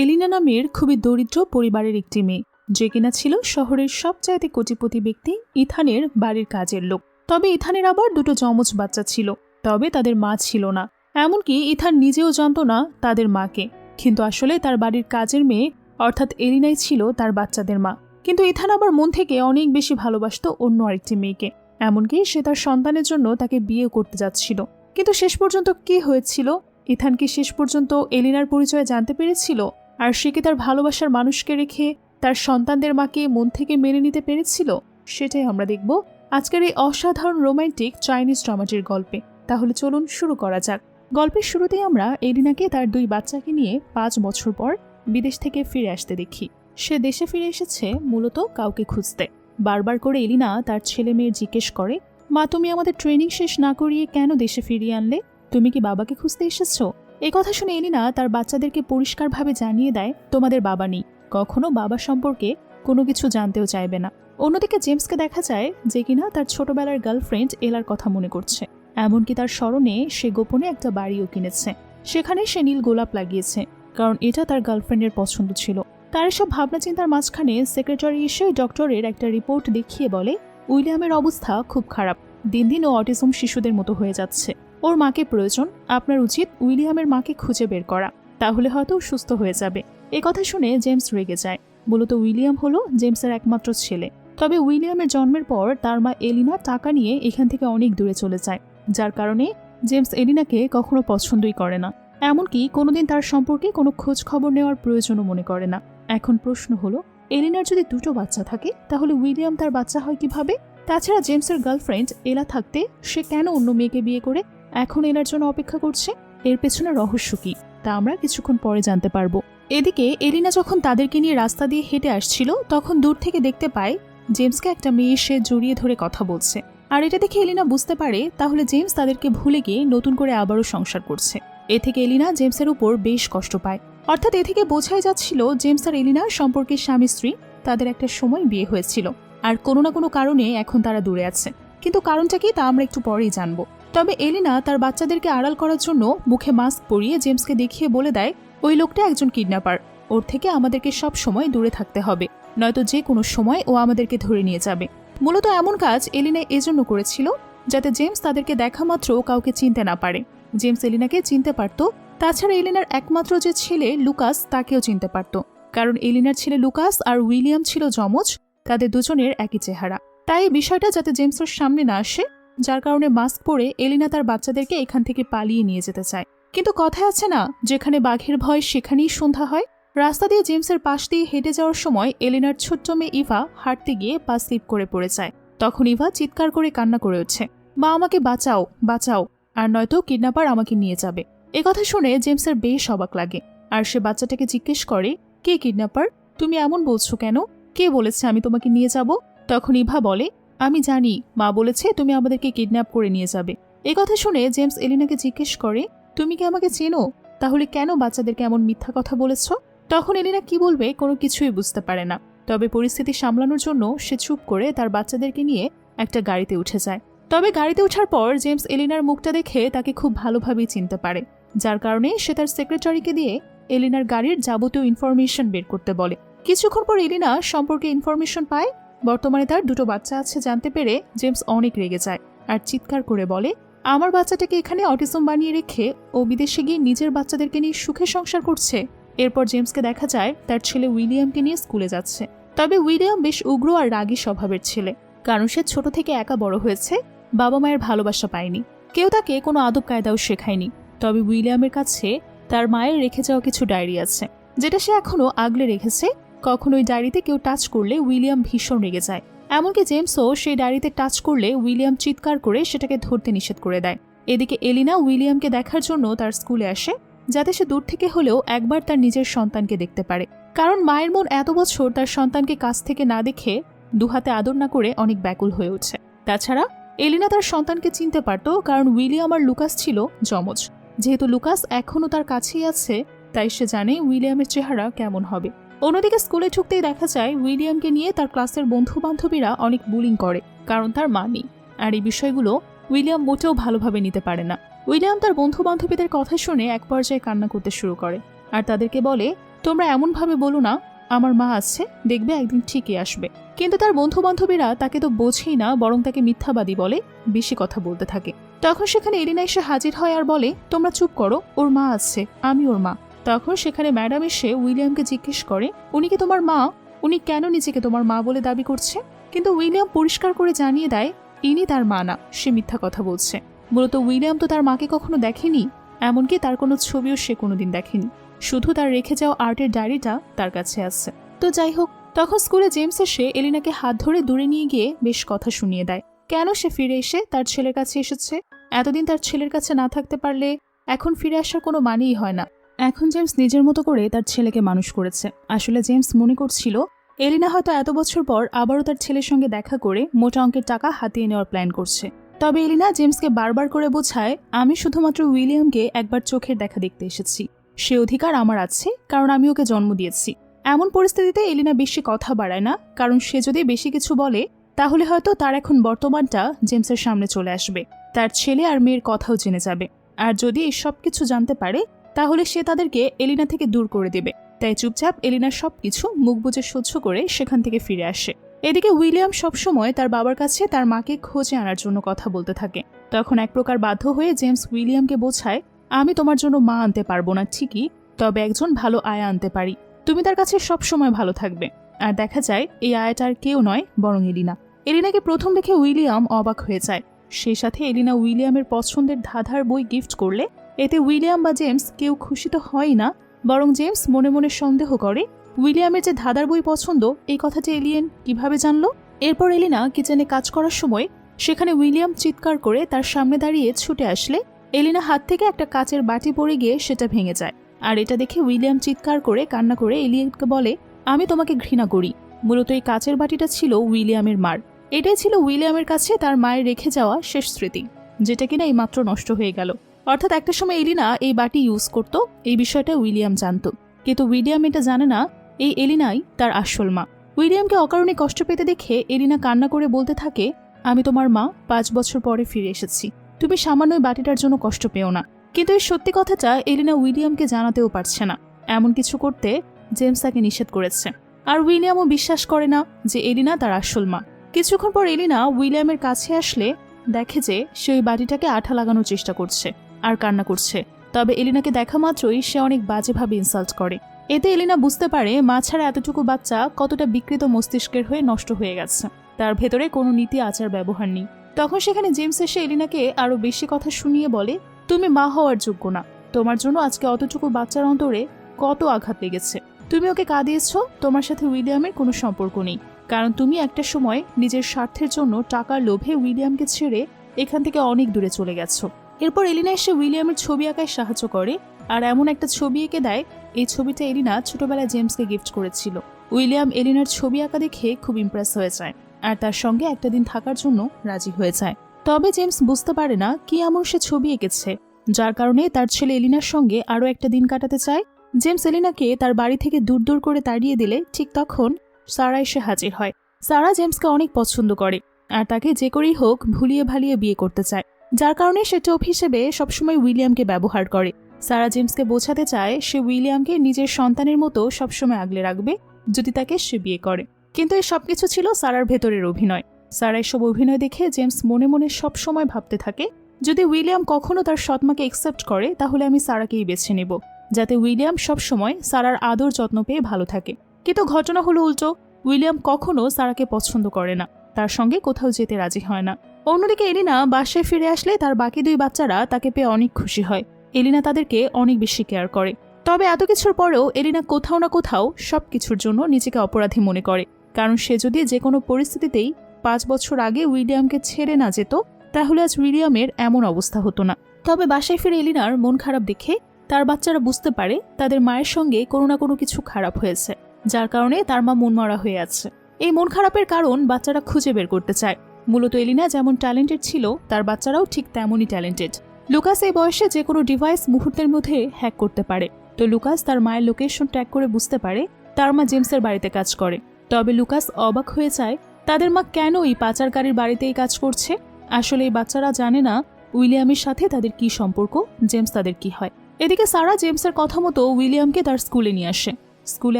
এলিনা নামের খুবই দরিদ্র পরিবারের একটি মেয়ে, যে কিনা ছিল শহরের সবচাইতে কোটিপতি ব্যক্তি ইথানের বাড়ির কাজের লোক। তবে ইথানের আবার দুটো যমজ বাচ্চা ছিল, তবে তাদের মা ছিল না। এমনকি ইথান নিজেও জানত না তাদের মাকে। কিন্তু আসলে তার বাড়ির কাজের মেয়ে অর্থাৎ এলিনাই ছিল তার বাচ্চাদের মা। কিন্তু ইথান আবার মন থেকে অনেক বেশি ভালোবাসত অন্য আরেকটি মেয়েকে। এমনকি সে তার সন্তানের জন্য তাকে বিয়ে করতে যাচ্ছিল। কিন্তু শেষ পর্যন্ত কি হয়েছিল? ইথান কি শেষ পর্যন্ত এলিনার পরিচয় জানতে পেরেছিল? আর সে কি তার ভালোবাসার মানুষকে রেখে তার সন্তানদের মাকে মন থেকে মেনে নিতে পেরেছিল? সেটাই আমরা দেখব আজকের এই অসাধারণ রোমান্টিক চাইনিজ ড্রামাটির গল্পে। তাহলে চলুন শুরু করা যাক। গল্পের শুরুতেই আমরা এলিনাকে তার 2 বাচ্চাকে নিয়ে 5 বছর পর বিদেশ থেকে ফিরে আসতে দেখি। সে দেশে ফিরে এসেছে মূলত কাউকে খুঁজতে। বারবার করে এলিনা তার ছেলে মেয়ের জিজ্ঞেস করে, মা তুমি আমাদের ট্রেনিং শেষ না করিয়ে কেন দেশে ফিরিয়ে আনলে? তুমি কি বাবাকে খুঁজতে এসেছো? এই কথা শুনে এলিনা তার বাচ্চাদেরকে পরিষ্কারভাবে জানিয়ে দেয়, তোমাদের বাবা নেই, কখনো বাবা সম্পর্কে কোনো কিছু জানতেও চাইবে না। অন্যদিকে জেমসকে দেখা যায় যে কিনা তার ছোটবেলার গার্লফ্রেন্ড এলার কথা মনে করছে। এমনকি তার স্মরণে সে গোপনে একটা বাড়িও কিনেছে। সেখানে সে নীল গোলাপ লাগিয়েছে, কারণ এটা তার গার্লফ্রেন্ডের পছন্দ ছিল। তার এসব ভাবনা চিন্তার মাঝখানে সেক্রেটারি এসে ডক্টরের একটা রিপোর্ট দেখিয়ে বলে, উইলিয়ামের অবস্থা খুব খারাপ, দিন দিন ও অটিজম শিশুদের মতো হয়ে যাচ্ছে। ওর মাকে প্রয়োজন, আপনার উচিত উইলিয়ামের মাকে খুঁজে বের করা, তাহলে হয়তো সুস্থ হয়ে যাবে। এ কথা শুনে জেমস রেগে যায়। মূলত উইলিয়াম হলো জেমসের একমাত্র ছেলে। তবে উইলিয়ামের জন্মের পর তার মা এলিনা টাকা নিয়ে এখান থেকে অনেক দূরে চলে যায়, যার কারণে জেমস এলিনাকে কখনো পছন্দই করে না। এমনকি কোনোদিন তার সম্পর্কে কোনো খোঁজ খবর নেওয়ার প্রয়োজনও মনে করে না। এখন প্রশ্ন হলো, এলিনার যদি 2টো বাচ্চা থাকে তাহলে উইলিয়াম তার বাচ্চা হয় কিভাবে? তাছাড়া জেমসের গার্লফ্রেন্ড এলা থাকতে সে কেন অন্য মেয়েকে বিয়ে করে এখন এলার জন্য অপেক্ষা করছে? এর পেছনে রহস্য কি তা আমরা কিছুক্ষণ পরে জানতে পারবো। এদিকে এলিনা যখন তাদেরকে নিয়ে রাস্তা দিয়ে হেঁটে আসছিল, তখন দূর থেকে দেখতে পায় জেমসকে একটা মেয়ে এসে জড়িয়ে ধরে কথা বলছে। আর এটা দেখে এলিনা বুঝতে পারে তাহলে জেমস তাদেরকে ভুলে গিয়ে নতুন করে আবারও সংসার করছে। এ থেকে এলিনা জেমসের উপর বেশ কষ্ট পায়। অর্থাৎ এ থেকে বোঝাই যাচ্ছিল জেমস আর এলিনা সম্পর্কে স্বামী স্ত্রী, তাদের একটা সময় বিয়ে হয়েছিল, আর কোনো না কোনো কারণে এখন তারা দূরে আছে। কিন্তু কারণটা কি তা আমরা একটু পরেই জানবো। তবে এলিনা তার বাচ্চাদেরকে আড়াল করার জন্য মুখে মাস্ক পরিয়ে জেমসকে দেখিয়ে বলে দেয়, ওই লোকটা একজন কিডন্যাপার, ওর থেকে আমাদেরকে সব সময় দূরে থাকতে হবে, নয়তো যে কোনো সময় ও আমাদেরকে ধরে নিয়ে যাবে। মূলত এমন কাজ এলিনা এজন্য করেছিল যাতে জেমস তাদেরকে দেখা মাত্র কাউকে চিনতে না পারে। জেমস এলিনাকে চিনতে পারত, তাছাড়া এলিনার একমাত্র যে ছেলে লুকাস তাকেও চিনতে পারত, কারণ এলিনার ছেলে লুকাস আর উইলিয়াম ছিল যমজ, তাদের দুজনের একই চেহারা। তাই এই বিষয়টা যাতে জেমসের সামনে না আসে, যার কারণে মাস্ক পরে এলিনা তার বাচ্চাদেরকে এখান থেকে পালিয়ে নিয়ে যেতে চায়। কিন্তু কথায় আছে না, যেখানে বাঘের ভয় সেখানেই সন্ধ্যা হয়। রাস্তা দিয়ে জেমসের পাশ দিয়ে হেঁটে যাওয়ার সময় এলিনার ছোট্ট মেয়ে ইভা হাঁটতে গিয়ে পা স্লিপ করে পড়ে যায়। তখন ইভা চিৎকার করে কান্না করে উঠছে, মা আমাকে বাঁচাও বাঁচাও, আর নয়তো কিডন্যাপার আমাকে নিয়ে যাবে। এ কথা শুনে জেমসের বেশ অবাক লাগে, আর সে বাচ্চাটাকে জিজ্ঞেস করে, কে কিডন্যাপার? তুমি এমন বলছো কেন? কে বলেছে আমি তোমাকে নিয়ে যাব? তখন ইভা বলে, আমি জানি, মা বলেছে তুমি আমাদেরকে কিডন্যাপ করে নিয়ে যাবে। এ কথা শুনে জেমস এলিনাকে জিজ্ঞেস করে, তুমি কি আমাকে চেনো? তাহলে কেন বাচ্চাদেরকে এমন মিথ্যা কথা বলেছ? তখন এলিনা কি বলবে কোনো কিছুই বুঝতে পারে না। তবে পরিস্থিতি সামলানোর জন্য সে চুপ করে তার বাচ্চাদেরকে নিয়ে একটা গাড়িতে উঠে যায়। তবে গাড়িতে ওঠার পর জেমস এলিনার মুখটা দেখে তাকে খুব ভালোভাবেই চিনতে পারে, যার কারণে সে তার সেক্রেটারিকে দিয়ে এলিনার গাড়ির যাবতীয় ইনফরমেশন বের করতে বলে। কিছুক্ষণ পর এলিনা সম্পর্কে ইনফরমেশন পায়। বর্তমানে তার 2টো বাচ্চা আছে জানতে পেরে জেমস অনেক রেগে যায় আর চিৎকার করে বলে, আমার বাচ্চাটাকে এখানে অটিজম বানিয়ে রেখে ও বিদেশে গিয়ে নিজের বাচ্চাদেরকে নিয়ে সুখে সংসার করছে। এরপর জেমসকে দেখা যায় তার ছেলে উইলিয়ামকে নিয়ে স্কুলে যাচ্ছে। তবে উইলিয়াম বেশ উগ্র আর রাগী স্বভাবের ছেলে, কারণ সে ছোট থেকে একা বড় হয়েছে, বাবা মায়ের ভালোবাসা পায়নি, কেউ তাকে কোনো আদব কায়দাও শেখায়নি। তবে উইলিয়ামের কাছে তার মায়ের রেখে যাওয়া কিছু ডায়েরি আছে, যেটা সে এখনো আগলে রেখেছে। কখনো ওই ডায়েরিতে কেউ টাচ করলে উইলিয়াম ভীষণ রেগে যায়। এমনকি জেমসও সেই ডায়েরিতে টাচ করলে উইলিয়াম চিৎকার করে সেটাকে ধরতে নিষেধ করে দেয়। এদিকে এলিনা উইলিয়ামকে দেখার জন্য তার স্কুলে আসে, যাতে সে দূর থেকে হলেও একবার তার নিজের সন্তানকে দেখতে পারে, কারণ মায়ের মন এত বছর তার সন্তানকে কাছ থেকে না দেখে, দুহাতে আদর না করে অনেক ব্যাকুল হয়ে উঠছে। তাছাড়া এলিনা তার সন্তানকে চিনতে পারত, কারণ উইলিয়াম আর লুকাস ছিল যমজ। যেহেতু লুকাস এখনও তার কাছেই আছে, তাই সে জানে উইলিয়ামের চেহারা কেমন হবে। অন্যদিকে স্কুলে ঢুকতেই দেখা যায় উইলিয়ামকে নিয়ে তার ক্লাসের বন্ধু বান্ধবীরা অনেক বুলিং করে, কারণ তার মা নেই। আর এই বিষয়গুলো উইলিয়াম মোটেও ভালোভাবে নিতে পারে না। উইলিয়াম তার বন্ধু বান্ধবীদের কথা শুনে এক পর্যায়ে কান্না করতে শুরু করে আর তাদেরকে বলে, তোমরা এমনভাবে বলো না আমার মা আছে, দেখবে একদিন ঠিকই আসবে। কিন্তু তার বন্ধু বান্ধবীরা তাকে তো বোঝেই না, বরং তাকে মিথ্যাবাদী বলে বেশি কথা বলতে থাকে। তখন সেখানে এলিনা এসে হাজির হয় আর বলে, তোমরা চুপ করো, ওর মা আছে, আমি ওর মা। তখন সেখানে ম্যাডাম এসে উইলিয়ামকে জিজ্ঞেস করে, উনি কি তোমার মা? উনি কেন নিজেকে তোমার মা বলে দাবি করছে? কিন্তু উইলিয়াম পরিষ্কার করে জানিয়ে দেয় ইনি তার মা না, সে মিথ্যা কথা বলছে। মূলত উইলিয়াম তো তার মাকে কখনো দেখেনি, এমনকি তার কোনো ছবিও সে কোনোদিন দেখেনি, শুধু তার রেখে যাওয়া আর্টের ডায়েরিটা তার কাছে আছে। তো যাই হোক, তখন স্কুলে জেমস এসে এলিনাকে হাত ধরে দূরে নিয়ে গিয়ে বেশ কথা শুনিয়ে দেয় কেন সে ফিরে এসে তার ছেলের কাছে এসেছে। এতদিন তার ছেলের কাছে না থাকতে পারলে এখন ফিরে আসার কোনো মানেই হয় না। এখন জেমস নিজের মতো করে তার ছেলেকে মানুষ করেছে। আসলে জেমস মনে করছিল এলিনা হয়তো এত বছর পর আবারও তার ছেলের সঙ্গে দেখা করে মোটা অঙ্কের টাকা হাতিয়ে নেওয়ার প্ল্যান করছে। তবে এলিনা জেমসকে বারবার করে বোঝায়, আমি শুধুমাত্র উইলিয়ামকে একবার চোখের দেখা দেখতে এসেছি, সে অধিকার আমার আছে কারণ আমি ওকে জন্ম দিয়েছি। এমন পরিস্থিতিতে এলিনা বেশি কথা বাড়ায় না, কারণ সে যদি বেশি কিছু বলে তাহলে হয়তো তার এখন বর্তমানটা জেমসের সামনে চলে আসবে, তার ছেলে আর মেয়ের কথাও জেনে যাবে। আর যদি এই সব কিছু জানতে পারে তাহলে সে তাদেরকে এলিনা থেকে দূর করে দেবে। তাই চুপচাপ এলিনা সবকিছু মুখ বুজে সহ্য করে সেখান থেকে ফিরে আসে। এদিকে উইলিয়াম সবসময় তার বাবার কাছে তার মাকে খোঁজে আনার জন্য কথা বলতে থাকে। তখন এক প্রকার বাধ্য হয়ে জেমস উইলিয়ামকে বোঝায়, আমি তোমার জন্য মা আনতে পারবো না ঠিকই, তবে একজন ভালো আয়া আনতে পারি, তুমি তার কাছে সবসময় ভালো থাকবে। আর দেখা যায় এই আয়াটা আর কেউ নয় বরং এলিনা। এলিনাকে প্রথম দেখে উইলিয়াম অবাক হয়ে যায়। সেই সাথে এলিনা উইলিয়ামের পছন্দের ধাঁধার বই গিফট করলে এতে উইলিয়াম বা জেমস কেউ খুশি তো হয় না, বরং জেমস মনে মনে সন্দেহ করে উইলিয়ামের যে ধাঁধার বই পছন্দ এই কথাটি এলিয়েন কিভাবে জানলো। এরপর এলিনা কিচেনে কাজ করার সময় সেখানে উইলিয়াম চিৎকার করে তার সামনে দাঁড়িয়ে ছুটে আসলে এলিনা হাত থেকে একটা কাচের বাটি পড়ে গিয়ে সেটা ভেঙে যায়। আর এটা দেখে উইলিয়াম চিৎকার করে কান্না করে এলিয়েনকে বলে, আমি তোমাকে ঘৃণা করি। মূলত এই কাচের বাটিটা ছিল উইলিয়ামের মার। এটাই ছিল উইলিয়ামের কাছে তার মায়ের রেখে যাওয়া শেষ স্মৃতি, যেটা কিনা এইমাত্র নষ্ট হয়ে গেল। অর্থাৎ একটা সময় এলিনা এই বাটি ইউজ করত, এই বিষয়টা উইলিয়াম জানত, কিন্তু উইলিয়াম এটা জানে না এই এলিনাই তার আসল মা। উইলিয়ামকে অকারণে কষ্ট পেতে দেখে এলিনা কান্না করে বলতে থাকে, আমি তোমার মা, 5 বছর পরে ফিরে এসেছি, তুমি সামান্য বাটিটার জন্য কষ্ট পেও না। কিন্তু এই সত্যি কথাটা এলিনা উইলিয়ামকে জানাতেও পারছে না। এমন কিছু করতে জেমস তাকে নিষেধ করেছে। আর উইলিয়ামও বিশ্বাস করে না যে এলিনা তার আসল মা। কিছুক্ষণ পর এলিনা উইলিয়ামের কাছে আসলে দেখে যে সে ওই বাটিটাকে আঠা লাগানোর চেষ্টা করছে আর কান্না করছে। তবে এলিনাকে দেখা মাত্রই সে অনেক বাজেভাবে ইনসাল্ট করে। এতে এলিনা বুঝতে পারে মা ছাড়া এতটুকু বাচ্চা কতটা বিকৃত মস্তিষ্কের হয়ে নষ্ট হয়ে গেছে, তার ভেতরে কোনো নীতি আচার ব্যবহার নেই। তখন সেখানে জেমস এসে এলিনাকে আরো বেশি কথা শুনিয়ে বলে, তুমি মা হওয়ার যোগ্য না, তোমার জন্য আজকে অতটুকু বাচ্চার অন্তরে কত আঘাত লেগেছে। তুমি ওকে কাঁদিয়েছ, তোমার সাথে উইলিয়ামের কোনো সম্পর্ক নেই, কারণ তুমি একটা সময় নিজের স্বার্থের জন্য টাকার লোভে উইলিয়ামকে ছেড়ে এখান থেকে অনেক দূরে চলে গেছো। এরপর এলিনা এসে উইলিয়ামের ছবি আঁকায় সাহায্য করে আর এমন একটা ছবি এঁকে দেয়, এই ছবিটা এলিনা ছোটবেলায় জেমসকে গিফট করেছিল। উইলিয়াম এলিনার ছবি আঁকা দেখে খুব ইমপ্রেস হয়ে যায় আর তার সঙ্গে একটা দিন থাকার জন্য রাজি হয়ে যায়। তবে জেমস বুঝতে পারে না কি এমন সে ছবি এঁকেছে যার কারণে তার ছেলে এলিনার সঙ্গে আরও একটা দিন কাটাতে চায়। জেমস এলিনাকে তার বাড়ি থেকে দূর দূর করে তাড়িয়ে দিলে ঠিক তখন সারা এসে হাজির হয়। সারা জেমসকে অনেক পছন্দ করে আর তাকে যে করেই হোক ভুলিয়ে ভালিয়ে বিয়ে করতে চায়, যার কারণে সে টোপ হিসেবে সবসময় উইলিয়ামকে ব্যবহার করে। সারা জেমসকে বোঝাতে চায় সে উইলিয়ামকে নিজের সন্তানের মতো সবসময় আগলে রাখবে যদি তাকে সে বিয়ে করে। কিন্তু এই সবকিছু ছিল সারার ভেতরের অভিনয়। সারা এসব অভিনয় দেখে জেমস মনে মনে সবসময় ভাবতে থাকে, যদি উইলিয়াম কখনো তার সৎমাকে অ্যাকসেপ্ট করে তাহলে আমি সারাকেই বেছে নেব, যাতে উইলিয়াম সবসময় সারার আদর যত্ন পেয়ে ভালো থাকে। কিন্তু ঘটনা হলো উল্টো, উইলিয়াম কখনো সারাকে পছন্দ করে না, তার সঙ্গে কোথাও যেতে রাজি হয় না। অন্যদিকে এলিনা বাসায় ফিরে আসলে তার বাকি 2 বাচ্চারা তাকে পেয়ে অনেক খুশি হয়। এলিনা তাদেরকে অনেক বেশি কেয়ার করে। তবে এত কিছুর পরেও এলিনা কোথাও না কোথাও সবকিছুর জন্য নিজেকে অপরাধী মনে করে, কারণ সে যদি যে কোনো পরিস্থিতিতেই 5 বছর আগে উইলিয়ামকে ছেড়ে না যেত তাহলে আজ উইলিয়ামের এমন অবস্থা হতো না। তবে বাসায় ফিরে এলিনার মন খারাপ দেখে তার বাচ্চারা বুঝতে পারে তাদের মায়ের সঙ্গে কোনো না কোনো কিছু খারাপ হয়েছে, যার কারণে তার মা মনমরা হয়ে আছে। এই মন খারাপের কারণ বাচ্চারা খুঁজে বের করতে চায়। মূলত এলিনা যেমন ট্যালেন্টেড ছিল তার বাচ্চারাও ঠিক তেমনই ট্যালেন্টেড। লুকাস এই বয়সে যে কোনো ডিভাইস মুহূর্তের মধ্যে হ্যাক করতে পারে। তো লুকাস তার মায়ের লোকেশন ট্র্যাক করে বুঝতে পারে তার মা জেমসের বাড়িতে কাজ করে। তবে লুকাস অবাক হয়ে যায় তাদের মা কেন এই পাচারকারীর বাড়িতেই কাজ করছে। আসলে এই বাচ্চারা জানে না উইলিয়ামের সাথে তাদের কি সম্পর্ক, জেমস তাদের কি হয়। এদিকে সারা জেমসের কথা মতো উইলিয়ামকে তার স্কুলে নিয়ে আসে। স্কুলে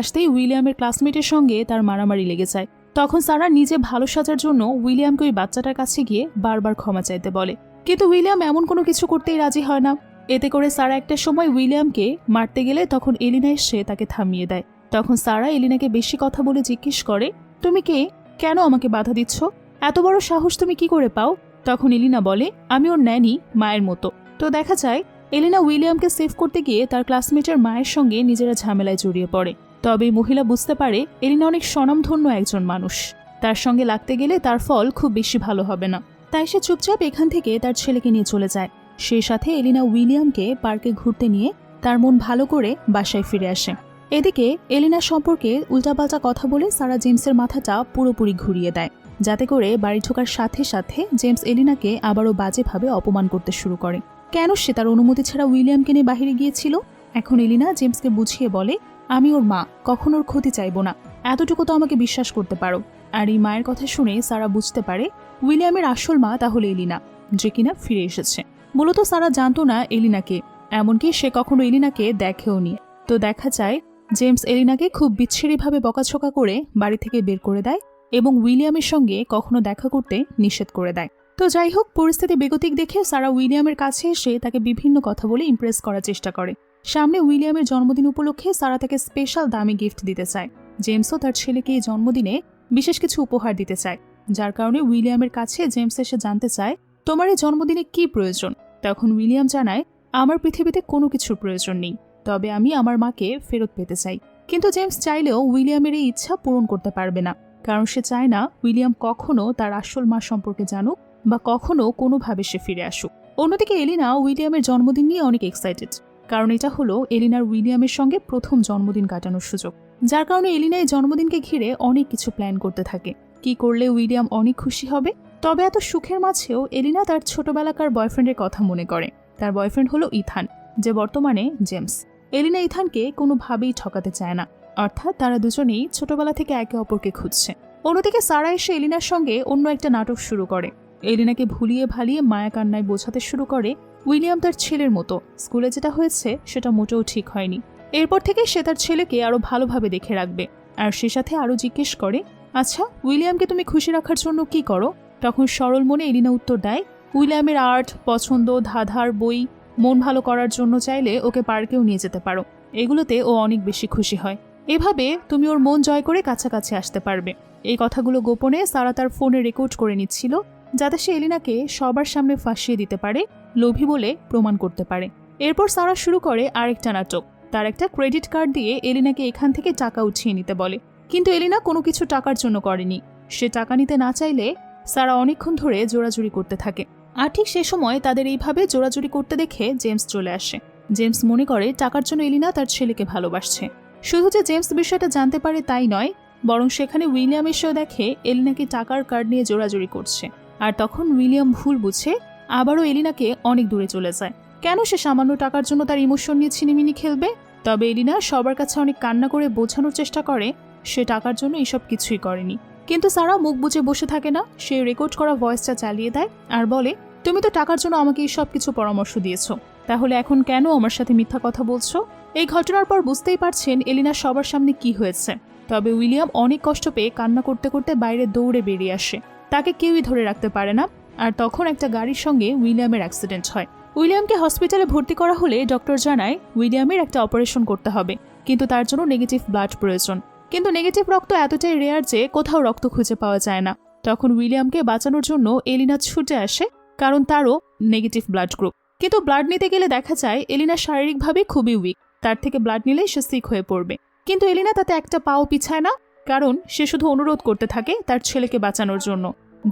আসতেই উইলিয়ামের ক্লাসমেটের সঙ্গে তার মারামারি লেগে যায়। তখন সারা নিজে ভালো সাজার জন্য উইলিয়ামকে ওই বাচ্চাটার কাছে গিয়ে বারবার ক্ষমা চাইতে বলে, কিন্তু উইলিয়াম এমন কোনো কিছু করতেই রাজি হয় না। এতে করে সারা একটা সময় উইলিয়ামকে মারতে গেলে তখন এলিনা এসে তাকে থামিয়ে দেয়। তখন সারা এলিনাকে বেশি কথা বলে জিজ্ঞেস করে, তুমি কে, কেন আমাকে বাধা দিচ্ছ, এত বড় সাহস তুমি কি করে পাও? তখন এলিনা বলে, আমি ওর ন্যানি, মায়ের মতো। তো দেখা যায় এলিনা উইলিয়ামকে সেভ করতে গিয়ে তার ক্লাসমেটের মায়ের সঙ্গে নিজেরা ঝামেলায় জড়িয়ে পড়ে। তবে মহিলা বুঝতে পারে এলিনা অনেক স্বনামধন্য একজন মানুষ, তার সঙ্গে লাগতে গেলে তার ফল খুব বেশি ভালো হবে না। তাই সে চুপচাপ এখান থেকে তার ছেলেকে নিয়ে চলে যায়। সেই সাথে এলিনা উইলিয়ামকে পার্কে ঘুরতে নিয়ে তার মন ভালো করে বাসায় ফিরে আসে। এদিকে এলিনা সম্পর্কে উল্টাপাল্টা কথা বলে সারা জেমসের মাথাটা পুরোপুরি ঘুরিয়ে দেয়, যাতে করে বাড়ি ঢোকার সাথে সাথে জেমস এলিনাকে আবারও বাজেভাবে অপমান করতে শুরু করে। কেন সে তার অনুমতি ছাড়া উইলিয়ামকে নিয়ে বাহিরে গিয়েছিল? এখন এলিনা জেমসকে বুঝিয়ে বলে, আমি ওর মা, কখনো ওর ক্ষতি চাইব না, এতটুকু তো আমাকে বিশ্বাস করতে পারো। আর এই মায়ের কথা শুনে সারা বুঝতে পারে উইলিয়ামের আসল মা তাহলে এলিনা, যে কিনা ফিরে এসেছে। মূলত সারা জানতো না এলিনাকে, এমনকি সে কখনো এলিনাকে দেখেও নি। তো দেখা যায় জেমস এলিনাকে খুব বিচ্ছিরিভাবে বকাঝকা করে বাড়ি থেকে বের করে দেয় এবং উইলিয়ামের সঙ্গে কখনো দেখা করতে নিষেধ করে দেয়। তো যাই হোক, পরিস্থিতি বেগতিক দেখে সারা উইলিয়ামের কাছে এসে তাকে বিভিন্ন কথা বলে ইমপ্রেস করার চেষ্টা করে। সামনে উইলিয়ামের জন্মদিন উপলক্ষে সারা তাকে স্পেশাল দামি গিফট দিতে চায়। জেমসও তার ছেলেকে এই জন্মদিনে বিশেষ কিছু উপহার দিতে চায়, যার কারণে উইলিয়ামের কাছে জেমস এসে জানতে চায়, তোমার এই জন্মদিনে কি প্রয়োজন? তখন উইলিয়াম জানায়, আমার পৃথিবীতে কোনো কিছুর প্রয়োজন নেই, তবে আমি আমার মাকে ফেরত পেতে চাই। কিন্তু জেমস চাইলেও উইলিয়ামের এই ইচ্ছা পূরণ করতে পারবে না, কারণ সে চায় না উইলিয়াম কখনো তার আসল মা সম্পর্কে জানুক বা কখনো কোনোভাবে সে ফিরে আসুক। অন্যদিকে এলিনা উইলিয়ামের জন্মদিন নিয়ে অনেক এক্সাইটেড, কারণ এটা হলো এলিনার উইলিয়ামের সঙ্গে প্রথম জন্মদিন কাটানোর সুযোগ, যার কারণে এলিনা এই জন্মদিনকে ঘিরে অনেক কিছু প্ল্যান করতে থাকে, কি করলে উইলিয়াম অনেক খুশি হবে। তবে এত সুখের মাঝেও এলিনা তার ছোটবেলাকার বয়ফ্রেন্ডের কথা মনে করে। তার বয়ফ্রেন্ড হলো ইথান, যে বর্তমানে জেমস। এলিনা ইথানকে কোনোভাবেই ঠকাতে চায় না, অর্থাৎ তারা দুজনেই ছোটবেলা থেকে একে অপরকে খুঁজছে। অন্যদিকে সারা এসে এলিনার সঙ্গে অন্য একটা নাটক শুরু করে। এলিনাকে ভুলিয়ে ভালিয়ে মায়া কান্নায় বোঝাতে শুরু করে উইলিয়াম তার ছেলের মতো, স্কুলে যেটা হয়েছে সেটা মোটেও ঠিক হয়নি। এরপর থেকে সে তার ছেলেকে আরো ভালোভাবে দেখে রাখবে। আর সে সাথে আরো জিজ্ঞেস করে, আচ্ছা উইলিয়ামকে তুমি খুশি রাখার জন্য কি করো? তখন সরল মনে এলিনা উত্তর দেয়, উইলিয়ামের আর্ট পছন্দ, ধাঁধার বই, মন ভালো করার জন্য চাইলে ওকে পার্কেও নিয়ে যেতে পারো, এগুলোতে ও অনেক বেশি খুশি হয়। এভাবে তুমি ওর মন জয় করে কাছাকাছি আসতে পারবে। এই কথাগুলো গোপনে সারা তার ফোনে রেকর্ড করে নিচ্ছিল, যাতে সে এলিনাকে সবার সামনে ফাঁসিয়ে দিতে পারে, লোভী বলে প্রমাণ করতে পারে। এরপর সারা শুরু করে আরেকটা নাটক। তার একটা ক্রেডিট কার্ড দিয়ে এলিনাকে এখান থেকে টাকা উঠিয়ে নিতে বলে, কিন্তু এলিনা কোনো কিছু টাকার জন্য করেনি। সে টাকা নিতে না চাইলে সারা অনেকক্ষণ ধরে জোরাজুরি করতে থাকে। আর ঠিক সে সময় তাদের এইভাবে জোরাজুরি করতে দেখে জেমস চলে আসে। জেমস মনে করে টাকার জন্য এলিনা তার ছেলেকে ভালোবাসছে। শুধু যে জেমস বিষয়টা জানতে পারে তাই নয়, বরং সেখানে উইলিয়াম এসেও দেখে এলিনাকে টাকার কার্ড নিয়ে জোরাজুরি করছে। আর তখন উইলিয়াম ভুল বুঝে আবারও এলিনাকে অনেক দূরে চলে যায়। কেন সে সামান্য টাকার জন্য তার ইমোশন নিয়ে ছিনিমিনি খেলবে? তবে এলিনা সবার কাছে অনেক কান্না করে বোঝানোর চেষ্টা করে সে টাকার জন্য এসব কিছুই করেনি। কিন্তু সারা মুখ বুজে বসে থাকে না, সে রেকর্ড করা ভয়েসটা চালিয়ে দেয় আর বলে, তুমি তো টাকার জন্য আমাকে এই সব কিছু পরামর্শ দিয়েছো, তাহলে এখন কেন আমার সাথে মিথ্যা কথা বলছো? এই ঘটনার পর বুঝতেই পারছেন এলিনা সবার সামনে কি হয়েছে। তবে উইলিয়াম অনেক কষ্ট পেয়ে কান্না করতে করতে বাইরে দৌড়ে বেরিয়ে আসে। তাকে কেউই ধরে রাখতে পারে না। আর তখন একটা গাড়ির সঙ্গে উইলিয়ামের অ্যাক্সিডেন্ট হয়। উইলিয়ামকে হসপিটালে ভর্তি করা হলে ডক্টর জানায় উইলিয়ামের একটা অপারেশন করতে হবে, কিন্তু তার জন্য নেগেটিভ ব্লাড প্রয়োজন। কিন্তু নেগেটিভ রক্ত এতটাই রেয়ার যে কোথাও রক্ত খুঁজে পাওয়া যায় না। তখন উইলিয়ামকে বাঁচানোর জন্য এলিনা ছুটে আসে, কারণ তারও নেগেটিভ ব্লাড গ্রুপ। কিন্তু ব্লাড নিতে গেলে দেখা যায় এলিনা শারীরিকভাবে খুবই উইক, তার থেকে ব্লাড নিলেই সে সিক হয়ে পড়বে। কিন্তু এলিনা তাতে একটা পাও পিছায় না, কারণ সে শুধু অনুরোধ করতে থাকে তার ছেলেকে বাঁচানোর জন্য,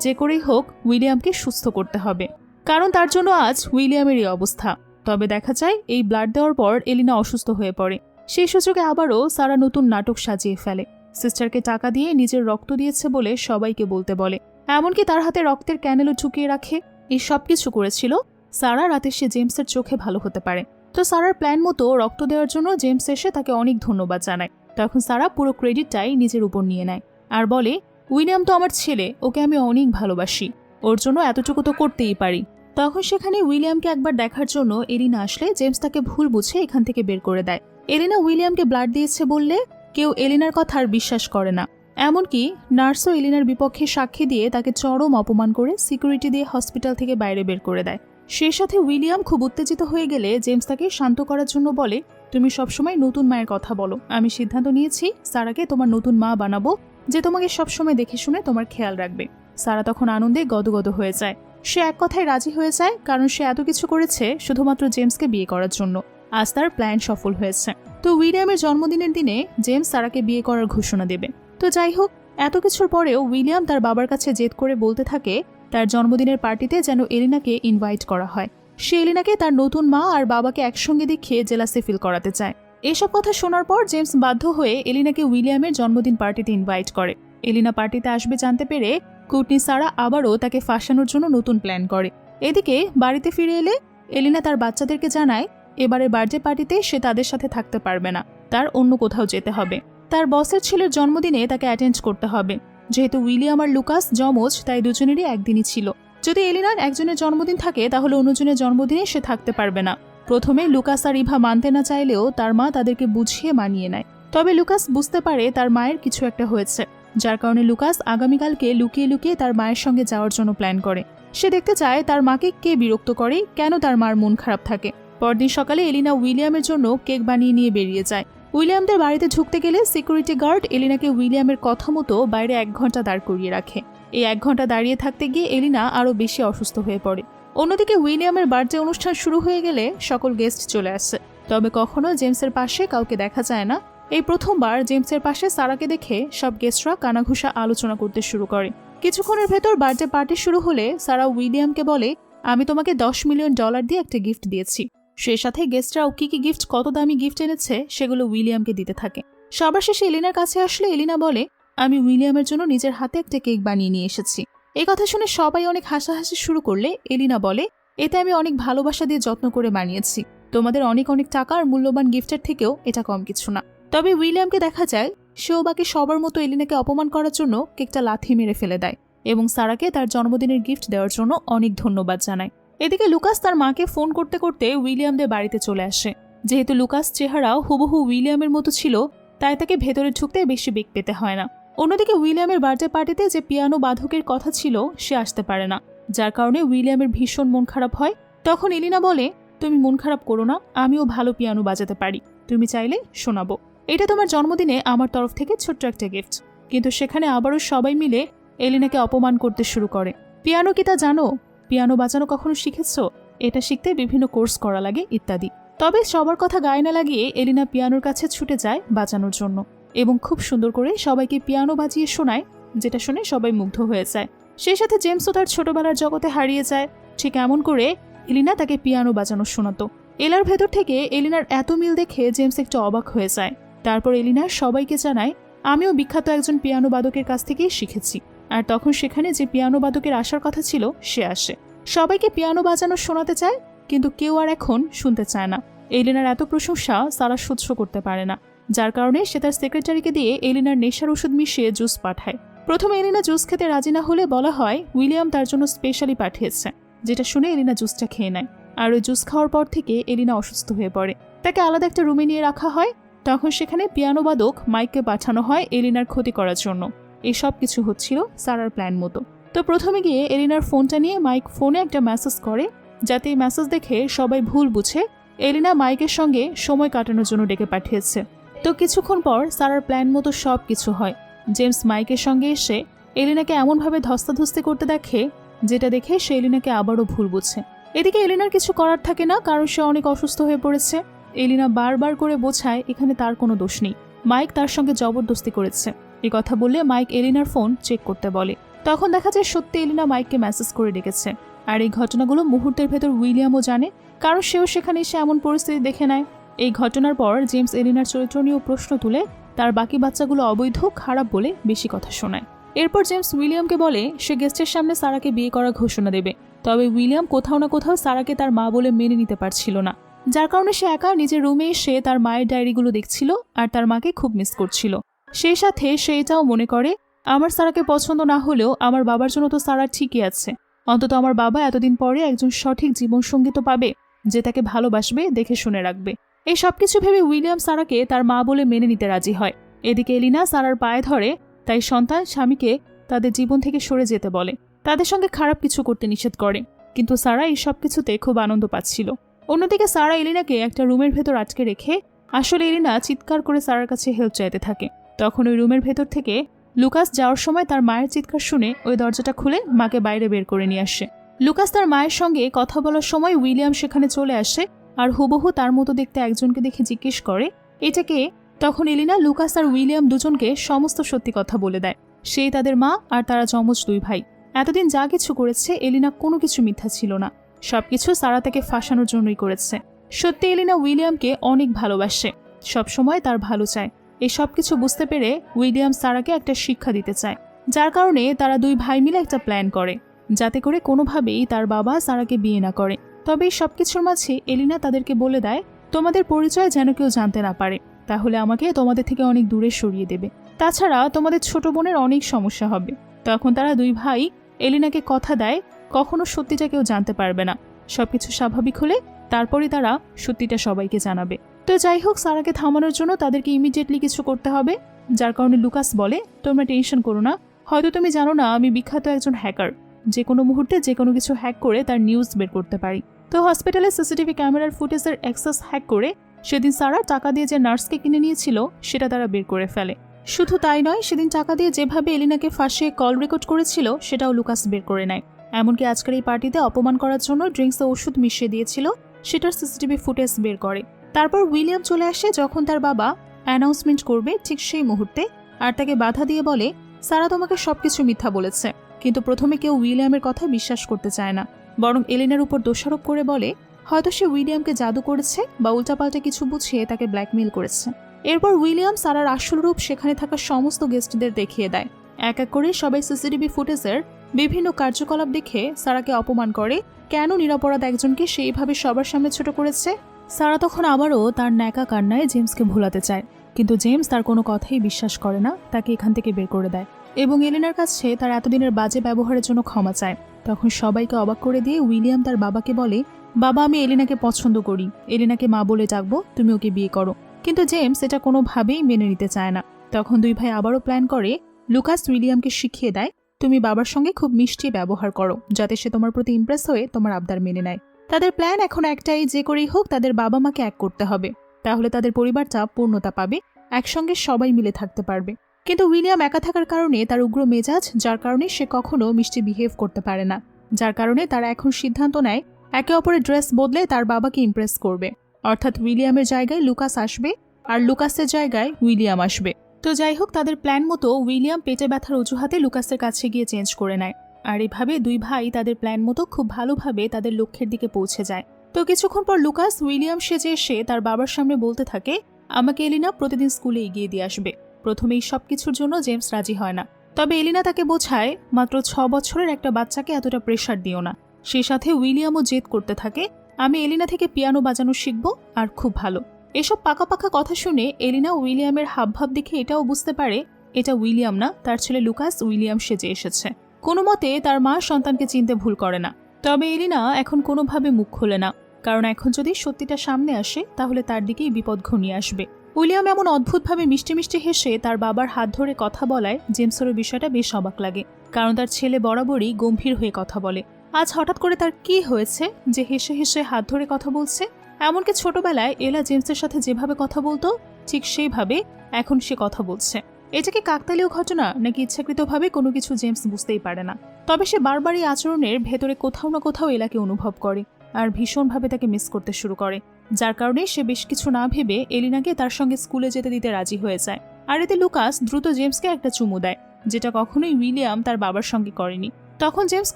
যে করেই হোক উইলিয়ামকে সুস্থ করতে হবে, কারণ তার জন্য আজ উইলিয়ামের এই অবস্থা। তবে দেখা যায় এই ব্লাড দেওয়ার পর এলিনা অসুস্থ হয়ে পড়ে। সেই সুযোগে আবারও সারা নতুন নাটক সাজিয়ে ফেলে। সিস্টারকে টাকা দিয়ে নিজের রক্ত দিয়েছে বলে সবাইকে বলতে বলে, এমনকি তার হাতে রক্তের ক্যানেলও ঢুকিয়ে রাখে। এই সব কিছু করেছিল সারা রাতে সে জেমসের চোখে ভালো হতে পারে। তো সারার প্ল্যান মতো রক্ত দেওয়ার জন্য জেমস এসে তাকে অনেক ধন্যবাদ জানায়। তখন সারা পুরো ক্রেডিটটাই নিজের উপর নিয়ে নেয় আর বলে, উইলিয়াম তো আমার ছেলে, ওকে আমি অনেক ভালোবাসি, ওর জন্য এতটুকু তো করতেই পারি। তখন সেখানে উইলিয়ামকে একবার দেখার জন্য এলিনা আসলে জেমস তাকে ভুল বুঝে এখান থেকে বের করে দেয়। এলিনা উইলিয়ামকে ব্লাড দিয়েছে বললে কেউ এলিনার কথা আর বিশ্বাস করে না। এমনকি নার্সও এলিনার বিপক্ষে সাক্ষী দিয়ে তাকে চরম অপমান করে সিকিউরিটি দিয়ে হসপিটাল থেকে বাইরে বের করে দেয়। সেই সাথে উইলিয়াম খুব উত্তেজিত হয়ে গেলে জেমস তাকে শান্ত করার জন্য বলে, তুমি সবসময় নতুন মায়ের কথা বলো। আমি সিদ্ধান্ত নিয়েছি সারাকে তোমার নতুন মা বানাবো, যে তোমাকে সবসময় দেখে শুনে তোমার খেয়াল রাখবে। সারা তখন আনন্দে গদগদ হয়ে যায়। সে এক কথায় রাজি হয়ে যায়, কারণ সে এত কিছু করেছে শুধুমাত্র জেমসকে বিয়ে করার জন্য। আজ তার প্ল্যান সফল হয়েছে। তো উইলিয়ামের জন্মদিনের দিনে জেমস সারাকে বিয়ে করার ঘোষণা দেবে। তো যাই হোক, এত কিছুর পরেও উইলিয়াম তার বাবার কাছে জেদ করে বলতে থাকে তার জন্মদিনের পার্টিতে যেন এলিনাকে ইনভাইট করা হয়। সে এলিনাকে তার নতুন মা আর বাবাকে একসঙ্গে দেখিয়ে জেলাসি ফিল করাতে চায়। এসব কথা শোনার পর জেমস বাধ্য হয়ে এলিনাকে উইলিয়ামের জন্মদিন পার্টিতে ইনভাইট করে। এলিনা পার্টিতে আসবে জানতে পেরে কুটনি সারা আবারও তাকে ফাঁসানোর জন্য নতুন প্ল্যান করে। এদিকে বাড়িতে ফিরে এলে এলিনা তার বাচ্চাদেরকে জানায় এবারে বার্থডে পার্টিতে সে তাদের সাথে থাকতে পারবে না, তার অন্য কোথাও যেতে হবে। তার বসের ছেলের জন্মদিনে তাকে অ্যাটেন্ড করতে হবে। যেহেতু উইলিয়াম আর লুকাস যমজ, তাই দুজনেরই একদিনই ছিল। যদি এলিনার একজনের জন্মদিন থাকে তাহলে অন্যজনের জন্মদিনে সে থাকতে পারবে না। প্রথমে লুকাস আর ইভা মানতে না চাইলেও তার মা তাদেরকে বুঝিয়ে মানিয়ে নেয়। তবে লুকাস বুঝতে পারে তার মায়ের কিছু একটা হয়েছে, যার কারণে লুকাস আগামীকালকে লুকিয়ে লুকিয়ে তার মায়ের সঙ্গে যাওয়ার জন্য প্ল্যান করে। সে দেখতে চায় তার মাকে কে বিরক্ত করে, কেন তার মার মন খারাপ থাকে। পরদিন সকালে এলিনা উইলিয়ামের জন্য কেক বানিয়ে নিয়ে বেরিয়ে যায়। উইলিয়ামদের বাড়িতে ঢুকতে গেলে সিকিউরিটি গার্ড এলিনাকে উইলিয়ামের কথা মতো বাইরে 1 ঘন্টা দাঁড় করিয়ে রাখে। এই 1 ঘন্টা দাঁড়িয়ে থাকতে গিয়ে এলিনা আরও বেশি অসুস্থ হয়ে পড়ে। অন্যদিকে উইলিয়ামের বার্থডে অনুষ্ঠান শুরু হয়ে গেলে সকল গেস্ট চলে আসে, তবে কখনো জেমসের পাশে কাউকে দেখা যায় না। এই প্রথমবার জেমসের পাশে সারাকে দেখে সব গেস্টরা কানাঘুষা আলোচনা করতে শুরু করে। কিছুক্ষণের ভেতর বার্থডে পার্টি শুরু হলে সারা উইলিয়ামকে বলে, আমি তোমাকে $10 মিলিয়ন দিয়ে একটা গিফট দিয়েছি। সেই সাথে গেস্টরাও কি কি গিফট, কত দামি গিফট এনেছে সেগুলো উইলিয়ামকে দিতে থাকে। সবার শেষে এলিনার কাছে আসলে এলিনা বলে, আমি উইলিয়ামের জন্য নিজের হাতে একটা কেক বানিয়ে নিয়ে এসেছি। এই কথা শুনে সবাই অনেক হাসাহাসি শুরু করলে এলিনা বলে, এতে আমি অনেক ভালোবাসা দিয়ে যত্ন করে বানিয়েছি। তোমাদের অনেক অনেক টাকা আর মূল্যবান গিফটের থেকেও এটা কম কিছু না। তবে উইলিয়ামকে দেখা যায় সেও বাকি সবার মতো এলিনাকে অপমান করার জন্য কেকটা লাথি মেরে ফেলে দেয় এবং সারাকে তার জন্মদিনের গিফট দেওয়ার জন্য অনেক ধন্যবাদ জানায়। এদিকে লুকাস তার মাকে ফোন করতে করতে উইলিয়ামদের বাড়িতে চলে আসে। যেহেতু লুকাস চেহারাও হুবহু উইলিয়ামের মতো ছিল, তাই তাকে ভেতরে ঢুকতে বেশি বেগ পেতে হয় না। অন্যদিকে উইলিয়ামের বার্থডে পার্টিতে যে পিয়ানো বাদকের কথা ছিল সে আসতে পারে না, যার কারণে উইলিয়ামের ভীষণ মন খারাপ হয়। তখন এলিনা বলে, তুমি মন খারাপ করো না, আমিও ভালো পিয়ানো বাজাতে পারি, তুমি চাইলে শোনাবো। এটা তোমার জন্মদিনে আমার তরফ থেকে ছোট্ট একটা গিফট। কিন্তু সেখানে আবারও সবাই মিলে এলিনাকে অপমান করতে শুরু করে। পিয়ানো কি তা জানো? পিয়ানো বাজানো কখনো শিখেছো? এটা শিখতে বিভিন্ন কোর্স করা লাগে ইত্যাদি। তবে সবার কথা গায়ে না লাগিয়ে এলিনা পিয়ানোর কাছে ছুটে যায় বাজানোর জন্য এবং খুব সুন্দর করে সবাইকে পিয়ানো বাজিয়ে শোনায়, যেটা শুনে সবাই মুগ্ধ হয়ে যায়। সেই সাথে জেমসও তার ছোটবেলার জগতে হারিয়ে যায়। ঠিক এমন করে এলিনা তাকে পিয়ানো বাজানো শোনাতো। এলার ভেতর থেকে এলিনার এত মিল দেখে জেমস একটু অবাক হয়ে যায়। তারপর এলিনা সবাইকে জানায়, আমিও বিখ্যাত একজন পিয়ানো বাদকের কাছ থেকেই শিখেছি। আর তখন সেখানে যে পিয়ানো বাদকের আসার কথা ছিল সে আসে। সবাইকে পিয়ানো বাজানো শোনাতে চায়, কিন্তু কেউ আর এখন শুনতে চায় না। এলিনার এত প্রশংসা সারা সহ্য করতে পারে না, যার কারণে সে তার সেক্রেটারিকে দিয়ে এলিনার নেশার ওষুধ মিশিয়ে জুস পাঠায়। প্রথমে এলিনা জুস খেতে রাজি না হলে বলা হয় উইলিয়াম তার জন্য স্পেশালি পাঠিয়েছে, যেটা শুনে এলিনা জুসটা খেয়ে নেয়। আর ওই জুস খাওয়ার পর থেকে এলিনা অসুস্থ হয়ে পড়ে। তাকে আলাদা একটা রুমে নিয়ে রাখা হয়। তখন সেখানে পিয়ানো বাদক মাইককে পাঠানো হয় এলিনার ক্ষতি করার জন্য। এই সব কিছু হচ্ছিল সারার প্ল্যান মতো। তো প্রথমে গিয়ে এলিনার ফোনটা নিয়ে মাইক ফোনে একটা মেসেজ করে, যাতে এই মেসেজ দেখে সবাই ভুল বুঝে এলিনা মাইকের সঙ্গে সময় কাটানোর জন্য ডেকে পাঠিয়েছে। তো কিছুক্ষণ পর সারার প্ল্যান মতো সব কিছু হয়। জেমস মাইকের সঙ্গে এসে এলিনাকে এমনভাবে ধস্তাধস্তি করতে দেখে, যেটা দেখে সে এলিনাকে আবারও ভুল বুঝে। এদিকে এলিনার কিছু করার থাকে না, কারণ সে অনেক অসুস্থ হয়ে পড়েছে। এলিনা বারবার করে বোঝায় এখানে তার কোনো দোষ নেই, মাইক তার সঙ্গে জবরদস্তি করেছে। এই কথা বললে মাইক এলিনার ফোন চেক করতে বলে। তখন দেখা যায় সত্যি এলিনা মাইককে মেসেজ করে ডেকেছে। আর এই ঘটনাগুলো মুহূর্তের ভেতর উইলিয়ামও জানে, কারণ সেও সেখানে এসে এমন পরিস্থিতি দেখে নেয়। এই ঘটনার পর জেমস এলিনার চরিত্র নিয়েও প্রশ্ন তুলে তার বাকি বাচ্চাগুলো অবৈধ, খারাপ বলে বেশি কথা শোনায়। এরপর জেমস উইলিয়ামকে বলে সে গেস্টের সামনে সারাকে বিয়ে করার ঘোষণা দেবে। তবে উইলিয়াম কোথাও না কোথাও সারাকে তার মা বলে মেনে নিতে পারছিল না, যার কারণে সে একা নিজের রুমে এসে তার মায়ের ডায়েরিগুলো দেখছিল আর তার মাকে খুব মিস করছিল। সেই সাথে সে এটাও মনে করে, আমার সারাকে পছন্দ না হলেও আমার বাবার জন্য তো সারা ঠিকই আছে। অন্তত আমার বাবা এতদিন পরে একজন সঠিক জীবনসঙ্গী তো পাবে, যে তাকে ভালোবাসবে, দেখে শুনে রাখবে। এই সব কিছু ভেবে উইলিয়াম সারাকে তার মা বলে মেনে নিতে রাজি হয়। এদিকে এলিনা সারার পায়ে ধরে, তাই সন্তান স্বামীকে তাদের জীবন থেকে সরে যেতে বলে, তাদের সঙ্গে খারাপ কিছু করতে নিষেধ করে। কিন্তু সারা এই সব কিছুতে খুব আনন্দ পাচ্ছিল। অন্যদিকে সারা এলিনাকে একটা রুমের ভেতর আটকে রেখে, আসলে এলিনা চিৎকার করে সারার কাছে হেল্প চাইতে থাকে। তখন ওই রুমের ভেতর থেকে লুকাস যাওয়ার সময় তার মায়ের চিৎকার শুনে ওই দরজাটা খুলে মাকে বাইরে বের করে নিয়ে আসে। লুকাস তার মায়ের সঙ্গে কথা বলার সময় উইলিয়াম সেখানে চলে আসে আর হুবহু তার মতো দেখতে একজনকে দেখে জিজ্ঞেস করে, এটাকে? তখন এলিনা লুকাস আর উইলিয়াম দুজনকে সমস্ত সত্যি কথা বলে দেয়। সেই তাদের মা আর তারা যমজ দুই ভাই। এতদিন যা কিছু করেছে এলিনা কোনো কিছু মিথ্যা ছিল না, সবকিছু সারা তাকে ফাঁসানোর জন্যই করেছে। সত্যি এলিনা উইলিয়ামকে অনেক ভালোবাসে, সবসময় তার ভালো চায়। এই সব কিছু বুঝতে পেরে উইলিয়াম সারাকে একটা শিক্ষা দিতে চায়, যার কারণে তারা দুই ভাই মিলে একটা প্ল্যান করে, যাতে করে কোনোভাবেই তার বাবা সারাকে বিয়ে না করে। তবে এই সব কিছুর মাঝে এলিনা তাদেরকে বলে দেয়, তোমাদের পরিচয় যেন কেউ জানতে না পারে, তাহলে আমাকে তোমাদের থেকে অনেক দূরে সরিয়ে দেবে। তাছাড়া তোমাদের ছোট বোনের অনেক সমস্যা হবে। তখন তারা দুই ভাই এলিনাকে কথা দেয় কখনো সত্যিটা কেউ জানতে পারবে না, সবকিছু স্বাভাবিক হলে তারপরে তারা সত্যিটা সবাইকে জানাবে। তো যাই হোক, সারাকে থামানোর জন্য তাদেরকে ইমিডিয়েটলি কিছু করতে হবে, যার কারণে লুকাস বলে, তোমরা টেনশন করো না, হয়তো তুমি জানো না আমি বিখ্যাত একজন হ্যাকার, যে কোনো মুহূর্তে যে কোনো কিছু হ্যাক করে তার নিউজ বের করতে পারি। তো হসপিটালে সিসিটিভি ক্যামেরার ফুটেজের অ্যাক্সেস হ্যাক করে সেদিন সারা টাকা দিয়ে যে নার্সকে কিনে নিয়েছিল সেটা তারা বের করে ফেলে। শুধু তাই নয়, সেদিন টাকা দিয়ে যেভাবে এলিনাকে ফাঁসিয়ে কল রেকর্ড করেছিল সেটাও লুকাস বের করে নেয়। এমনকি আজকের এই পার্টিতে অপমান করার জন্য ড্রিঙ্কসে ওষুধ মিশিয়ে দিয়েছিল সেটার সিসিটিভি ফুটেজ বের করে। তারপর উইলিয়াম চলে আসে যখন তার বাবা অ্যানাউন্সমেন্ট করবে ঠিক সেই মুহূর্তে, আর তাকে বাধা দিয়ে বলে, সারা তোমাকে সবকিছু মিথ্যা বলেছে। কিন্তু প্রথমে কেউ উইলিয়ামের কথা বিশ্বাস করতে চায় না, বরং এলিনার উপর দোষারোপ করে বলে হয়তো সে উইলিয়ামকে জাদু করেছে বা উল্টাপাল্টা কিছু বুঝিয়ে তাকে ব্ল্যাকমেইল করেছে। এরপর উইলিয়াম সারার আসল রূপ সেখানে থাকা সমস্ত গেস্টদের দেখিয়ে দেয়। এক এক করে সবাই সিসিটিভি ফুটেজের বিভিন্ন কার্যকলাপ দেখে সারাকে অপমান করে, কেন নিরপরাধ একজনকে সেইভাবে সবার সামনে ছোট করেছে। সারা তখন আবারও তার ন্যাকা কান্নায় জেমসকে ভোলাতে চায়, কিন্তু জেমস তার কোনো কথাই বিশ্বাস করে না, তাকে এখান থেকে বের করে দেয় এবং এলিনার কাছে তার এতদিনের বাজে ব্যবহারের জন্য ক্ষমা চায়। তখন সবাইকে অবাক করে দিয়ে উইলিয়াম তার বাবাকে বলে, বাবা আমি এলিনাকে পছন্দ করি, এলিনাকে মা বলে ডাকবো, তুমি ওকে বিয়ে করো। কিন্তু জেমস এটা কোনোভাবেই মেনে নিতে চায় না। তখন দুই ভাই আবারও প্ল্যান করে, লুকাস উইলিয়ামকে শিখিয়ে দেয়, তুমি বাবার সঙ্গে খুব মিষ্টি ব্যবহার করো, যাতে সে তোমার প্রতি ইমপ্রেস হয়ে তোমার আবদার মেনে নেয়। তাদের প্ল্যান এখন একটাই, যে করেই হোক তাদের বাবা মাকে এক করতে হবে, তাহলে তাদের পরিবারটা পূর্ণতা পাবে, একসঙ্গে সবাই মিলে থাকতে পারবে। কিন্তু উইলিয়াম একা থাকার কারণে তার উগ্র মেজাজ, যার কারণে সে কখনো মিষ্টি বিহেভ করতে পারে না, যার কারণে তারা এখন সিদ্ধান্ত নেয় একে অপরের ড্রেস বদলে তার বাবাকে ইমপ্রেস করবে, অর্থাৎ উইলিয়ামের জায়গায় লুকাস আসবে আর লুকাসের জায়গায় উইলিয়াম আসবে। তো যাই হোক, তাদের প্ল্যান মতো উইলিয়াম পেটে ব্যথার অজুহাতে লুকাসের কাছে গিয়ে চেঞ্জ করে নেয়, আর এভাবে দুই ভাই তাদের প্ল্যান মতো খুব ভালোভাবে তাদের লক্ষ্যের দিকে পৌঁছে যায়। তো কিছুক্ষণ পর লুকাস উইলিয়াম সেজে এসে তার বাবার সামনে বলতে থাকে, আমাকে এলিনা প্রতিদিন স্কুলে এগিয়ে দিয়ে আসবে। প্রথমেই সব কিছুর জন্য জেমস রাজি হয় না, তবে এলিনা তাকে বোঝায়, মাত্র 6 বছরের একটা বাচ্চাকে এতটা প্রেশার দিও না। সেই সাথে উইলিয়ামও জেদ করতে থাকে, আমি এলিনা থেকে পিয়ানো বাজানো শিখব, আর খুব ভালো। এসব পাকা পাকা কথা শুনে এলিনা উইলিয়ামের হাবভাব দেখে এটাও বুঝতে পারে এটা উইলিয়াম না, তার ছেলে লুকাস উইলিয়াম সেজে এসেছে। কোনো মতে তার মা সন্তানকে চিনতে ভুল করে না। তবে এলিনা এখন কোনোভাবে মুখ খোলে না, কারণ এখন যদি সত্যিটা সামনে আসে তাহলে তার দিকেই বিপদ ঘনিয়ে আসবে। উইলিয়াম এমন অদ্ভুতভাবে মিষ্টি মিষ্টি হেসে তার বাবার হাত ধরে কথা বলায় জেমসের বিষয়টা বেশ অবাক লাগে, কারণ তার ছেলে বরাবরই গম্ভীর হয়ে কথা বলে। আজ হঠাৎ করে তার কি হয়েছে যে হেসে হেসে হাত ধরে কথা বলছে? এমনকি ছোটবেলায় এলা জেমসের সাথে যেভাবে কথা বলতো ঠিক সেইভাবে এখন সে কথা বলছে। এটা কি কাকতালীয় ঘটনা নাকি ইচ্ছাকৃতভাবে কোনো কিছু জেমস বুঝতেই পারে না। তবে সে বারবারই আচরণের ভেতরে কোথাও না কোথাও এলাকে অনুভব করে আর ভীষণভাবে তাকে মিস করতে শুরু করে, যার কারণে সে বেশ কিছু না ভেবে এলিনাকে তার সঙ্গে স্কুলে যেতে দিতে রাজি হয়ে যায়। আর এতে লুকাস দ্রুত জেমসকে একটা চুমু দেয়, যেটা কখনোই উইলিয়াম তার বাবার সঙ্গে করেনি। তখন জেমস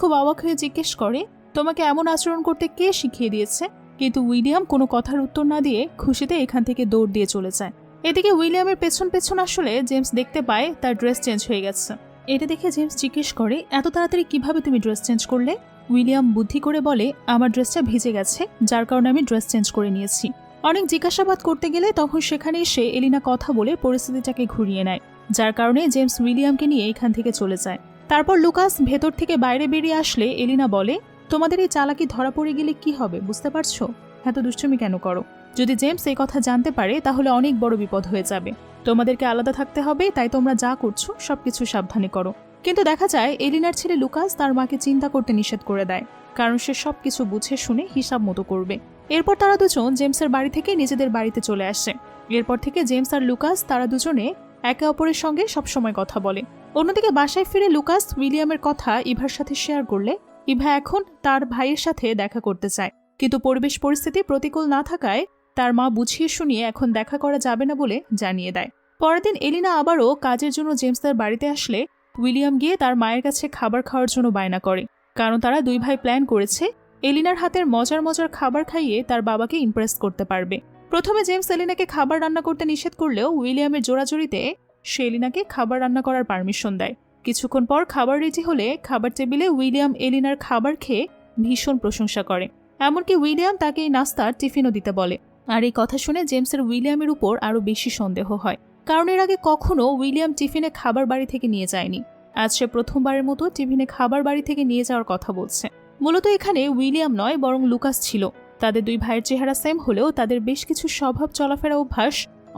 খুব অবাক হয়ে জিজ্ঞেস করে, তোমাকে এমন আচরণ করতে কে শিখিয়ে দিয়েছে? কিন্তু উইলিয়াম কোনো কথার উত্তর না দিয়ে খুশিতে এখান থেকে দৌড় দিয়ে চলে যায়। এদিকে উইলিয়ামের পেছন পেছন আসলে জেমস দেখতে পায় তার ড্রেস চেঞ্জ হয়ে গেছে। এটা দেখে জেমস জিজ্ঞেস করে, এত তাড়াতাড়ি কিভাবে তুমি ড্রেস চেঞ্জ করলে? উইলিয়াম বুদ্ধি করে বলে, আমার ড্রেসটা ভিজে গেছে, যার কারণে আমি ড্রেস চেঞ্জ করে নিয়েছি। অনেক জিজ্ঞাসাবাদ করতে গেলে তখন সেখানে এসে এলিনা কথা বলে পরিস্থিতিটাকে ঘুরিয়ে নেয়, যার কারণে জেমস উইলিয়ামকে নিয়ে এখান থেকে চলে যায়। তারপর লুকাস ভেতর থেকে বাইরে বেরিয়ে আসলে এলিনা বলে, তোমাদের এই চালাকি ধরা পড়ে গেলে কি হবে বুঝতে পারছো? এত দুষ্টুমি কেন করো? যদি জেমস এই কথা জানতে পারে তাহলে অনেক বড় বিপদ হয়ে যাবে। তোমাদেরকে আলাদা থাকতে হবে, তাই তোমরা যা করছো সবকিছু সাবধানে করো। কিন্তু দেখা যায় এলিনার ছেলে লুকাস তার মাকে চিন্তা করতে নিষেধ করে দেয়, কারণ সে সবকিছু বুঝে শুনে হিসাব মতো করবে। এরপর তারা দুজন জেমসের বাড়ি থেকে নিজেদের বাড়িতে চলে আসে। এরপর থেকে জেমস আর লুকাস তারা দুজনে একে অপরের সঙ্গে সবসময় কথা বলে। অন্যদিকে বাসায় ফিরে লুকাস উইলিয়ামের কথা ইভার সাথে শেয়ার করলে ইভা এখন তার ভাইয়ের সাথে দেখা করতে চায়, কিন্তু পরিবেশ পরিস্থিতি প্রতিকূল না থাকায় তার মা বুঝিয়ে শুনিয়ে এখন দেখা করা যাবে না বলে জানিয়ে দেয়। পরের দিন এলিনা আবারও কাজের জন্য জেমসদের বাড়িতে আসলে উইলিয়াম গিয়ে তার মায়ের কাছে খাবার খাওয়ার জন্য বায়না করে, কারণ তারা দুই ভাই প্ল্যান করেছে এলিনার হাতের মজার মজার খাবার খাইয়ে তার বাবাকে ইমপ্রেস করতে পারবে। প্রথমে জেমস এলিনাকে খাবার রান্না করতে নিষেধ করলেও উইলিয়ামের জোরাজোরিতে সে এলিনাকে খাবার রান্না করার পারমিশন দেয়। কিছুক্ষণ পর খাবার রেডি হলে খাবার টেবিলে উইলিয়াম এলিনার খাবার খেয়ে ভীষণ প্রশংসা করে, এমনকি উইলিয়াম তাকে এই নাস্তার টিফিনও দিতে বলে। আর এই কথা শুনে জেমসের উইলিয়ামের উপর আরও বেশি সন্দেহ হয়, কারণ এর আগে কখনো উইলিয়াম টিফিনে খাবার বাড়ি থেকে নিয়ে যায়নি। আজ সে প্রথমবারের মতো টিফিনে খাবার বাড়ি থেকে নিয়ে যাওয়ার কথা বলছে। মূলত এখানে উইলিয়াম নয় বরং লুকাস ছিল। তাদের দুই ভাইয়ের চেহারা সেম হলেও তাদের বেশ কিছু স্বভাব চলাফেরা অভ্যাস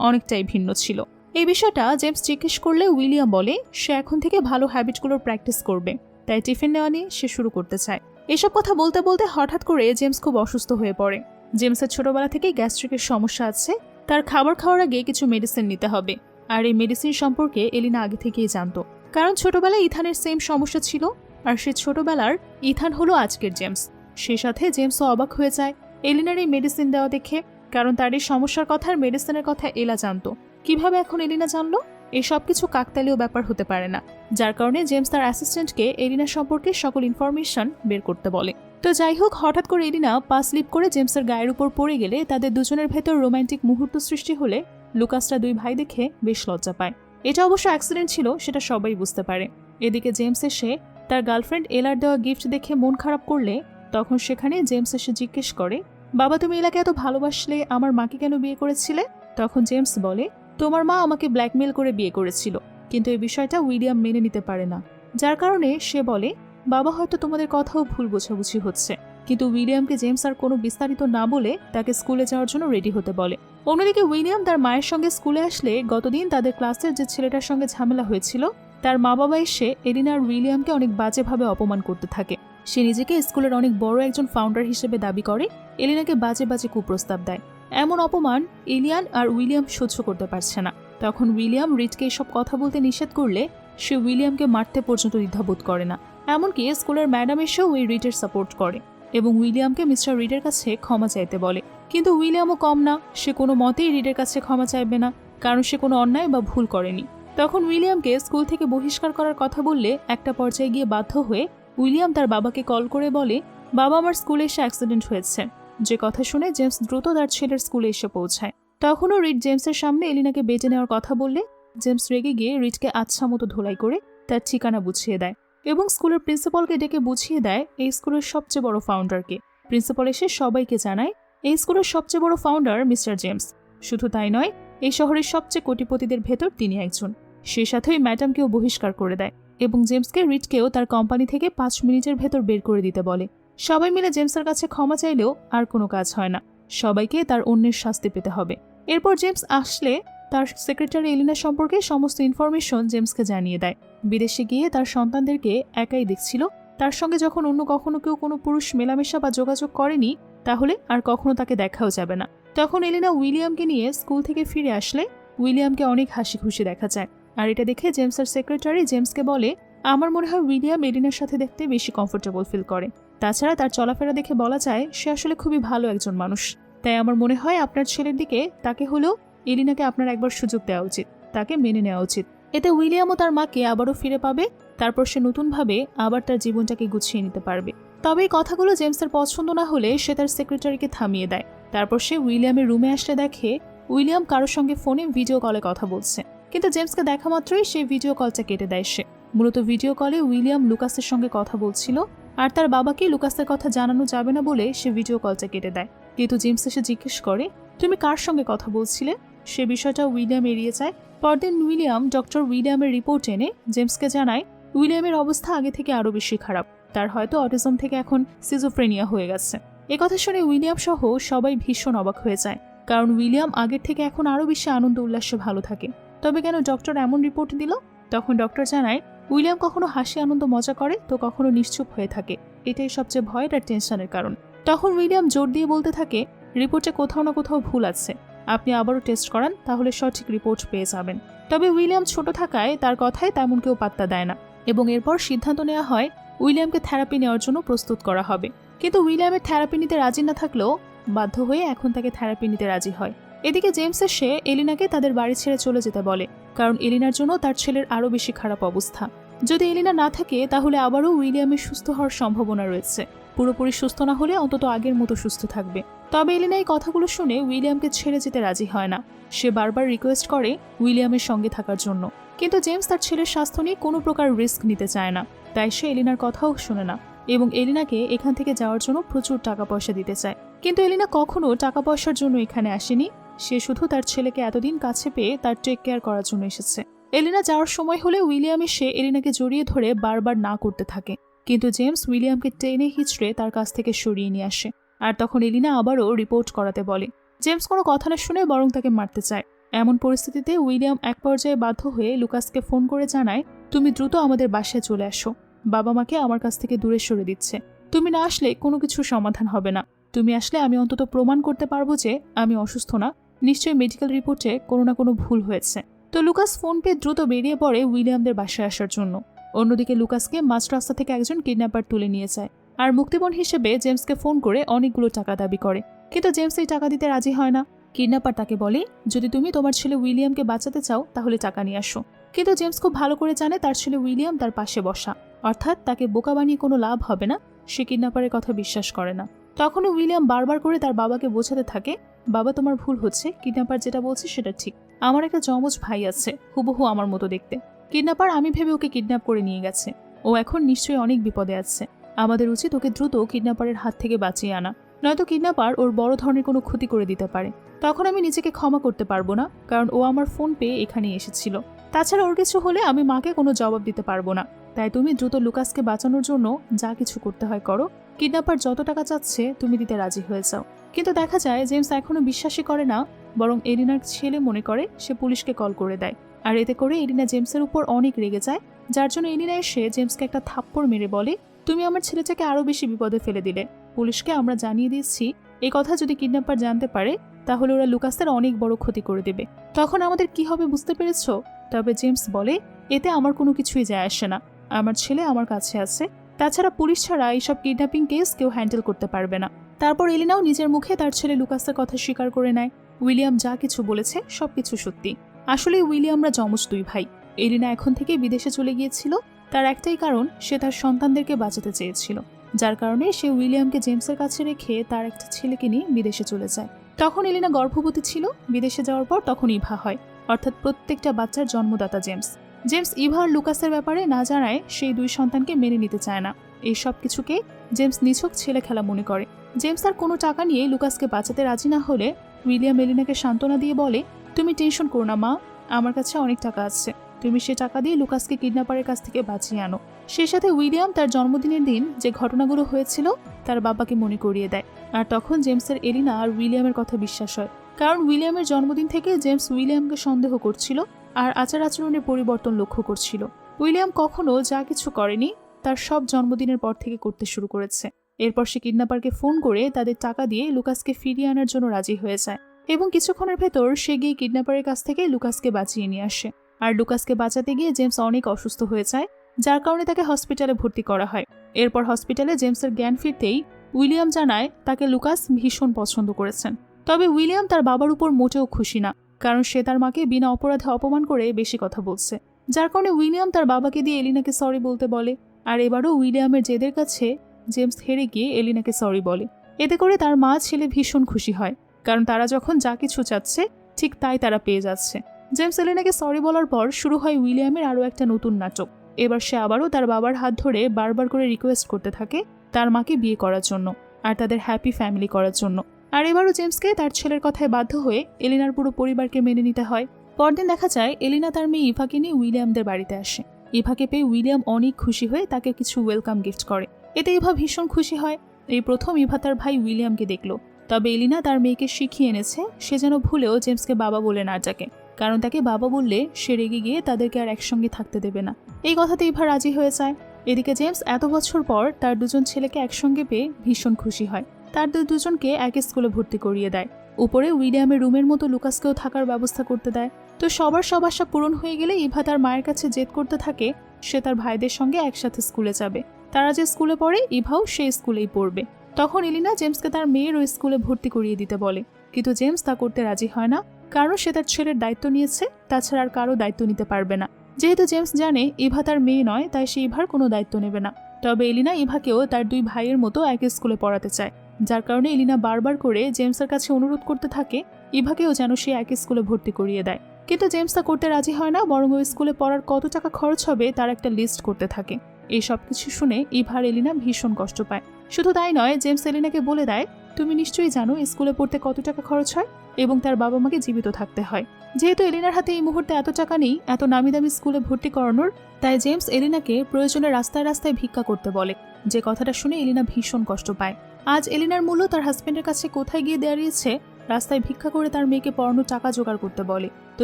অনেকটাই ভিন্ন ছিল। এই বিষয়টা জেমস জিজ্ঞেস করলে উইলিয়াম বলে সে এখন থেকে ভালো হ্যাবিটগুলোর প্র্যাকটিস করবে, তাই টিফিন নেওয়া নিয়ে সে শুরু করতে চায়। এসব কথা বলতে বলতে হঠাৎ করে জেমস খুব অসুস্থ হয়ে পড়ে। জেমসের ছোটবেলা থেকেই গ্যাস্ট্রিকের সমস্যা আছে, তার খাবার খাওয়ার আগে কিছু মেডিসিন নিতে হবে। আর এই মেডিসিন সম্পর্কে এলিনা আগে থেকেই জানতো, কারণ ছোটবেলায় ইথানের সেম সমস্যা ছিল, আর সে ছোটবেলার ইথান হলো আজকের জেমস। সে সাথে জেমসও অবাক হয়ে যায় এলিনার এই মেডিসিন দেওয়া দেখে, কারণ তার এই সমস্যার কথা আর মেডিসিনের কথা এলা জানতো। কিভাবে এখন এলিনা জানলো? এই সব কিছু কাকতালীয় ব্যাপার হতে পারে না, যার কারণে জেমস তার অ্যাসিস্ট্যান্টকে এলিনা সম্পর্কে সকল ইনফরমেশন বের করতে বলে। তো যাই হোক, হঠাৎ করে এলিনা পা স্লিপ করে জেমসের গায়ের উপর পড়ে গেলে তাদের দুজনের ভেতর রোমান্টিক মুহূর্ত সৃষ্টি হলে লুকাসরা দুই ভাই দেখে বেশ লজ্জা পায়। এটা অবশ্য অ্যাক্সিডেন্ট ছিল, সেটা সবাই বুঝতে পারে। এদিকে জেমস এসে তার গার্লফ্রেন্ড এলার দেওয়া গিফট দেখে মন খারাপ করলে তখন সেখানে জেমস এসে জিজ্ঞেস করে, বাবা তুমি এলাকে এত ভালোবাসলে আমার মাকে কেন বিয়ে করেছিলে? তখন জেমস বলে, তোমার মা আমাকে ব্ল্যাকমেল করে বিয়ে করেছিল, কিন্তু এই বিষয়টা উইলিয়াম মেনে নিতে পারে না, যার কারণে সে বলে বাবা হয়তো তোমাদের কথাও ভুল বোঝাবুঝি হচ্ছে। কিন্তু উইলিয়ামকে জেমস আর কোনো বিস্তারিত না বলে তাকে স্কুলে যাওয়ার জন্য রেডি হতে বলে। অন্যদিকে উইলিয়াম তার মায়ের সঙ্গে স্কুলে আসলে গতদিন তাদের ক্লাসের যে ছেলেটার সঙ্গে ঝামেলা হয়েছিল তার মা বাবা এসে এলিনা আর উইলিয়ামকে অনেক বাজেভাবে অপমান করতে থাকে। সে নিজেকে স্কুলের অনেক বড় একজন ফাউন্ডার হিসেবে দাবি করে, এলিনাকে বাজে বাজে কুপ্রস্তাব দেয়। এমন অপমান এলিয়ান আর উইলিয়াম সহ্য করতে পারছে না। তখন উইলিয়াম রিডকে এসব কথা বলতে নিষেধ করলে সে উইলিয়ামকে মারতে পর্যন্ত দ্বিধাবোধ করে না। এমনকি স্কুলের ম্যাডাম এসেও ওই রিডের সাপোর্ট করে এবং উইলিয়ামকে মিস্টার রিডের কাছে ক্ষমা চাইতে বলে। কিন্তু উইলিয়ামও কম না, সে কোনো মতেই রিডের কাছে ক্ষমা চাইবে না, কারণ সে কোনো অন্যায় বা ভুল করেনি। তখন উইলিয়ামকে স্কুল থেকে বহিষ্কার করার কথা বললে একটা পর্যায়ে গিয়ে বাধ্য হয়ে উইলিয়াম তার বাবাকে কল করে বলে, বাবা আমার স্কুলে এসে অ্যাক্সিডেন্ট হয়েছে। যে কথা শুনে জেমস দ্রুত তার ছেলের স্কুলে এসে পৌঁছায়। তখনও রিড জেমসের সামনে এলিনাকে বেটে নেওয়ার কথা বললে জেমস রেগে গিয়ে রিডকে আচ্ছা মতো ধোলাই করে তার ঠিকানা বুঝিয়ে দেয় এবং স্কুলের প্রিন্সিপালকে ডেকে বুঝিয়ে দেয় এই স্কুলের সবচেয়ে বড় ফাউন্ডারকে। প্রিন্সিপাল এসে সবাইকে জানায় এই স্কুলের সবচেয়ে বড় ফাউন্ডার মিস্টার জেমস। শুধু তাই নয়, এই শহরের সবচেয়ে কোটিপতিদের ভেতর তিনি একজন। সে সাথে ওই ম্যাডামকেও বহিষ্কার করে দেয় এবং জেমসকে রিডকেও তার কোম্পানি থেকে 5 মিনিটের ভেতর বের করে দিতে বলে। সবাই মিলে জেমসের কাছে ক্ষমা চাইলেও আর কোনো কাজ হয় না, সবাইকে তার অন্যের শাস্তি পেতে হবে। এরপর জেমস আসলে তার সেক্রেটারি এলিনা সম্পর্কে সমস্ত ইনফরমেশন জেমসকে জানিয়ে দেয়। বিদেশে গিয়ে তার সন্তানদেরকে একাই দেখছিল, তার সঙ্গে যখন অন্য কখনো কেউ কোনো পুরুষ মেলামেশা বা যোগাযোগ করেনি তাহলে আর কখনো তাকে দেখাও যাবে না। তখন এলিনা উইলিয়ামকে নিয়ে স্কুল থেকে ফিরে আসলে উইলিয়ামকে অনেক হাসি খুশি দেখা যায়। আর এটা দেখে জেমসের সেক্রেটারি জেমসকে বলে, আমার মনে হয় উইলিয়াম এলিনার সাথে দেখতে বেশি কমফোর্টেবল ফিল করে। তাছাড়া তার চলাফেরা দেখে বলা যায় সে আসলে খুবই ভালো একজন মানুষ। তাই আমার মনে হয় আপনার ছেলের দিকে তাকে হলেও এলিনাকে আপনার একবার সুযোগ দেওয়া উচিত, তাকে মেনে নেওয়া উচিত। এতে উইলিয়ামও তার মাকে আবারও ফিরে পাবে, তারপর সে নতুনভাবে আবার তার জীবনটাকে গুছিয়ে নিতে পারবে। তবে এই কথাগুলো জেমসের পছন্দ না হলে সে তার সেক্রেটারিকে থামিয়ে দেয়। তারপর সে উইলিয়ামের রুমে আসলে দেখে উইলিয়াম কারোর সঙ্গে ফোনে ভিডিও কলে কথা বলছে, কিন্তু জেমসকে দেখা মাত্রই সে ভিডিও কলটা কেটে দেয়। সে মূলত ভিডিও কলে উইলিয়াম লুকাসের সঙ্গে কথা বলছিল, আর তার বাবাকে লুকাসের কথা জানানো যাবে না বলে সে ভিডিও কলটা কেটে দেয়। কিন্তু জেমস এসে জিজ্ঞেস করে, তুমি কার সঙ্গে কথা বলছিলে? সে বিষয়টা উইলিয়াম এড়িয়ে যায়। পরদিন উইলিয়াম ডক্টর উইলিয়ামের রিপোর্ট এনে জেমসকে জানায় উইলিয়ামের অবস্থা আগে থেকে আরও বেশি খারাপ, তার হয়তো অটিজম থেকে এখন সিজোফ্রেনিয়া হয়ে গেছে। একথা শুনে উইলিয়াম সহ সবাই ভীষণ অবাক হয়ে যায়, কারণ উইলিয়াম আগের থেকে এখন আরও বেশি আনন্দ উল্লাসে ভালো থাকে। তবে কেন ডক্টর এমন রিপোর্ট দিল? তখন ডক্টর জানায়, উইলিয়াম কখনো হাসি আনন্দ মজা করে তো কখনো নিশ্চুপ হয়ে থাকে, এটাই সবচেয়ে ভয়ের আর টেনশনের কারণ। তখন উইলিয়াম জোর দিয়ে বলতে থাকে, রিপোর্টে কোথাও না কোথাও ভুল আছে, আপনি আবারও টেস্ট করান, তাহলে সঠিক রিপোর্ট পেয়ে যাবেন। তবে উইলিয়াম ছোট থাকায় তার কথায় তেমন কেউ পাত্তা দেয় না, এবং এরপর সিদ্ধান্ত নেওয়া হয় উইলিয়ামকে থেরাপি নেওয়ার জন্য প্রস্তুত করা হবে। কিন্তু উইলিয়ামের থেরাপি নিতে রাজি না থাকলেও বাধ্য হয়ে এখন তাকে থেরাপি নিতে রাজি হয়। এদিকে জেমস এসে এলিনাকে তাদের বাড়ি ছেড়ে চলে যেতে বলে, কারণ এলিনার জন্য তার ছেলের আরও বেশি খারাপ অবস্থা। যদি এলিনা না থাকে তাহলে আবারও উইলিয়ামের সুস্থ হওয়ার সম্ভাবনা রয়েছে, পুরোপুরি সুস্থ না হলে অন্তত আগের মতো সুস্থ থাকবে। তবে এলিনা এই কথাগুলো শুনে উইলিয়ামকে ছেড়ে যেতে রাজি হয় না। সে বারবার রিকোয়েস্ট করে উইলিয়ামের সঙ্গে থাকার জন্য, কিন্তু জেমস তার ছেলের স্বাস্থ্য নিয়ে কোনো প্রকার রিস্ক নিতে চায় না, তাই সে এলিনার কথাও শোনে না এবং এলিনাকে এখান থেকে যাওয়ার জন্য প্রচুর টাকা পয়সা দিতে চায়। কিন্তু এলিনা কখনো টাকা পয়সার জন্য এখানে আসেনি, সে শুধু তার ছেলেকে এতদিন কাছে পেয়ে তার টেক কেয়ার করার জন্য এসেছে। এলিনা যাওয়ার সময় হলে উইলিয়াম এসে এলিনাকে জড়িয়ে ধরে বারবার না করতে থাকে, কিন্তু জেমস উইলিয়ামকে টেনে হিচড়ে তার কাছ থেকে সরিয়ে নিয়ে আসে। আর তখন এলিনা আবারও রিপোর্ট করাতে বলে। জেমস কোনো কথা না শুনে বরং তাকে মারতে চায়। এমন পরিস্থিতিতে উইলিয়াম এক পর্যায়ে বাধ্য হয়ে লুকাসকে ফোন করে জানায়, তুমি দ্রুত আমাদের বাসায় চলে আসো, বাবা মাকে আমার কাছ থেকে দূরে সরে দিচ্ছে, তুমি না আসলে কোনো কিছুর সমাধান হবে না, তুমি আসলে আমি অন্তত প্রমাণ করতে পারবো যে আমি অসুস্থ না, নিশ্চয়ই মেডিকেল রিপোর্টে কোনো না কোনো ভুল হয়েছে। তো লুকাস ফোন পেয়ে দ্রুত বেরিয়ে পড়ে উইলিয়ামদের বাসায় আসার জন্য। অন্যদিকে লুকাসকে মাঝ রাস্তা থেকে একজন কিডন্যাপার তুলে নিয়ে যায়, আর মুক্তিপণ হিসেবে জেমসকে ফোন করে অনেকগুলো টাকা দাবি করে, কিন্তু জেমস এই টাকা দিতে রাজি হয় না। কিডন্যাপার তাকে বলে, যদি তুমি তোমার ছেলে উইলিয়ামকে বাঁচাতে চাও তাহলে টাকা নিয়ে আসো। কিন্তু জেমস খুব ভালো করে জানে তার ছেলে উইলিয়াম তার পাশে বসা, অর্থাৎ তাকে বোকা বানিয়ে কোনো লাভ হবে না, সে কিডন্যাপারের কথা বিশ্বাস করে না। তখনও উইলিয়াম বারবার করে তার বাবাকে বোঝাতে থাকে, বাবা তোমার ভুল হচ্ছে, কিডন্যাপার যেটা বলছে সেটা ঠিক, আমার একটা যমজ ভাই আছে হুবহু আমার মতো দেখতে, কিডন্যাপার আমি ভেবে ওকে কিডন্যাপ করে নিয়ে গেছে, ও এখন নিশ্চয়ই অনেক বিপদে আছে, আমাদের উচিত ওকে দ্রুত কিডন্যাপারের হাত থেকে বাঁচিয়ে আনা, নয়তো কিডন্যাপার ওর বড় ধরনের কোনো ক্ষতি করে দিতে পারে। তখন আমি নিজেকে ক্ষমা করতে পারবো না, কারণ ও আমার ফোন পেয়ে এখানে এসেছিল, তাছাড়া ওর কিছু হলে আমি মাকে কোনো জবাব দিতে পারবো না, তাই তুমি দ্রুত লুকাসকে বাঁচানোর জন্য যা কিছু করতে হয় করো, কিডন্যাপার যত টাকা চাচ্ছে তুমি দিতে রাজি হয়ে যাও। কিন্তু দেখা যায় জেমস এখনো বিশ্বাসই করে না, বরং এলিনার ছেলে মনে করে সে পুলিশকে কল করে দেয়, আর এতে করে এলিনা জেমসের উপর অনেক রেগে যায়, যার জন্য এলিনা এসে জেমসকে একটা থাপ্পড় মেরে বলে, তুমি আমার ছেলেটাকে আরো বেশি বিপদে ফেলে দিলে, পুলিশকে আমরা জানিয়ে দিচ্ছি, এই কথা যদি কিডন্যাপার জানতে পারে তাহলে ওরা লুকাসের অনেক বড় ক্ষতি করে দেবে, তখন আমাদের কি হবে বুঝতে পেরেছ? তবে জেমস বলে, এতে আমার কোনো কিছুই যায় আসে না, আমার ছেলে আমার কাছে আছে, তাছাড়া পুলিশ ছাড়া এইসব কিডন্যাপিং কেস কেউ হ্যান্ডেল করতে পারবে না। তারপর এলিনাও নিজের মুখে তার ছেলে লুকাসের কথা স্বীকার করে নেয়, উইলিয়াম যা কিছু বলেছে সবকিছু সত্যি, আসলে উইলিয়ামরা যমজ দুই ভাই। এলিনা এখন থেকে বিদেশে চলে গিয়েছিল, তার একটাই কারণ সে তার সন্তানদেরকে বাঁচাতে চেয়েছিল, যার কারণে সে উইলিয়ামকে জেমসের কাছে রেখে তার একটা ছেলেকে নিয়ে বিদেশে চলে যায়। তখন এলিনা গর্ভবতী ছিল, বিদেশে যাওয়ার পর তখন ইভা হয়, অর্থাৎ প্রত্যেকটা বাচ্চার জন্মদাতা জেমস। জেমস ইভা আর লুকাসের ব্যাপারে না জানায় সেই দুই সন্তানকে মেনে নিতে চায় না, এই সব কিছুকে জেমস নিছক ছেলে খেলা মনে করে। জেমস আর কোনো টাকা নিয়ে লুকাসকে বাঁচাতে রাজি না হলে উইলিয়াম এলিনাকে সান্ত্বনা দিয়ে বলে, তুমি টেনশন করো না মা, আমার কাছে অনেক টাকা আছে, তুমি সে টাকা দিয়ে লুকাসকে কিডন্যাপারের কাছ থেকে বাঁচিয়ে আনো। সেই সাথে উইলিয়াম তার জন্মদিনের দিন যে ঘটনাগুলো হয়েছিল তার বাবাকে মনে করিয়ে দেয়, আর তখন জেমসের এলিনা আর উইলিয়ামের কথা বিশ্বাস হয়, কারণ উইলিয়ামের জন্মদিন থেকে জেমস উইলিয়ামকে সন্দেহ করছিল আর আচার আচরণের পরিবর্তন লক্ষ্য করছিল। উইলিয়াম কখনো যা কিছু করেনি তার সব জন্মদিনের পর থেকে করতে শুরু করেছে। এরপর সে কিডন্যাপারকে ফোন করে তাদের টাকা দিয়ে লুকাসকে ফিরিয়ে আনার জন্য রাজি হয়ে যায়, এবং কিছুক্ষণের ভেতর সে গিয়ে কিডন্যাপারের কাছ থেকে লুকাসকে বাঁচিয়ে নিয়ে আসে। আর লুকাসকে বাঁচাতে গিয়ে জেমস অনেক অসুস্থ হয়ে যায়, যার কারণে তাকে হসপিটালে ভর্তি করা হয়। এরপর হসপিটালে জেমসের জ্ঞান ফিরতেই উইলিয়াম জানায় তাকে লুকাস ভীষণ পছন্দ করেছেন। তবে উইলিয়াম তার বাবার উপর মোটেও খুশি না, কারণ সে তার মাকে বিনা অপরাধে অপমান করে বেশি কথা বলছে, যার কারণে উইলিয়াম তার বাবাকে দিয়ে এলিনাকে সরি বলতে বলে। আর এবারও উইলিয়ামের জেদের কাছে জেমস হেরে গিয়ে এলিনাকে সরি বলে। এতে করে তার মা ছেলে ভীষণ খুশি হয়, কারণ তারা যখন যা কিছু চাচ্ছে ঠিক তাই তারা পেয়ে যাচ্ছে। জেমস এলিনাকে সরি বলার পর শুরু হয় উইলিয়ামের আরও একটা নতুন নাটক। এবার সে আবারও তার বাবার হাত ধরে বারবার করে রিকোয়েস্ট করতে থাকে তার মাকে বিয়ে করার জন্য আর তাদের হ্যাপি ফ্যামিলি করার জন্য। আর এবারও জেমসকে তার ছেলের কথায় বাধ্য হয়ে এলিনার পুরো পরিবারকে মেনে নিতে হয়। পরদিন দেখা যায় এলিনা তার মেয়ে ইভাকে নিয়ে উইলিয়ামদের বাড়িতে আসে। ইভাকে পেয়ে উইলিয়াম অনেক খুশি হয়ে তাকে কিছু ওয়েলকাম গিফট করে। এতে ইভা ভীষণ খুশি হয়। এই প্রথম ইভা তার ভাই উইলিয়ামকে দেখলো। তবে এলিনা তার মেয়েকে শিখিয়ে এনেছে সে যেন ভুলেও জেমসকে বাবা বলে না ডাকে। কারণ তাকে বাবা বললে সে রেগে গিয়ে তাদেরকে আর একসঙ্গে থাকতে দেবে না। এই কথাতে ইভা রাজি হয়ে যায়। এদিকে জেমস এত বছর পর তার দুজন ছেলেকে একসঙ্গে পেয়ে ভীষণ খুশি হয়। তার দুজনকে এক স্কুলে ভর্তি করিয়ে দেয়। উপরে উইলিয়ামের রুমের মতো লুকাসকেও থাকার ব্যবস্থা করতে দেয়। তো সবার সব আশা পূরণ হয়ে গেলে ইভা তার মায়ের কাছে জেদ করতে থাকে সে তার ভাইদের সঙ্গে একসাথে স্কুলে যাবে। তারা যে স্কুলে পড়ে ইভাও সেই স্কুলেই পড়বে। তখন এলিনা জেমসকে তার মেয়ের ওই স্কুলে ভর্তি করিয়ে দিতে বলে, কিন্তু জেমস তা করতে রাজি হয় না, কারণ সে তার ছেলের দায়িত্ব নিয়েছে, তাছাড়া আর কারো দায়িত্ব নিতে পারবে না। যেহেতু জেমস জানে ইভা তার মেয়ে নয়, তাই সে ইভার কোনো দায়িত্ব নেবে না। তবে এলিনা ইভাকেও তার দুই ভাইয়ের মতো এক স্কুলে পড়াতে চায়, যার কারণে এলিনা বারবার করে জেমসের কাছে অনুরোধ করতে থাকে ইভাকেও যেন সে এক স্কুলে ভর্তি করিয়ে দেয়। কিন্তু জেমস তা করতে রাজি হয় না, বরং ওই স্কুলে পড়ার কত টাকা খরচ হবে তার একটা লিস্ট করতে থাকে। এই সব কিছু শুনে ইভার এলিনা ভীষণ কষ্ট পায়। শুধু তাই নয়, জেমস এলিনাকে বলে দেয়, তুমি নিশ্চয়ই জানো স্কুলে পড়তে কত টাকা খরচ হয় এবং তার বাবা মাকে জীবিত থাকতে হয়। যেহেতু এলিনার হাতে এই মুহূর্তে এত টাকা নেই এত নামি দামি স্কুলে ভর্তি করানোর, তাই জেমস এলিনাকে প্রয়োজনে রাস্তায় রাস্তায় ভিক্ষা করতে বলে। যে কথাটা শুনে এলিনা ভীষণ কষ্ট পায়। আজ এলিনার মূল্য তার হাজবেন্ডের কাছে কোথায় গিয়ে দাঁড়িয়েছে, রাস্তায় ভিক্ষা করে তার মেয়েকে পড়ানোর টাকা জোগাড় করতে বলে। তো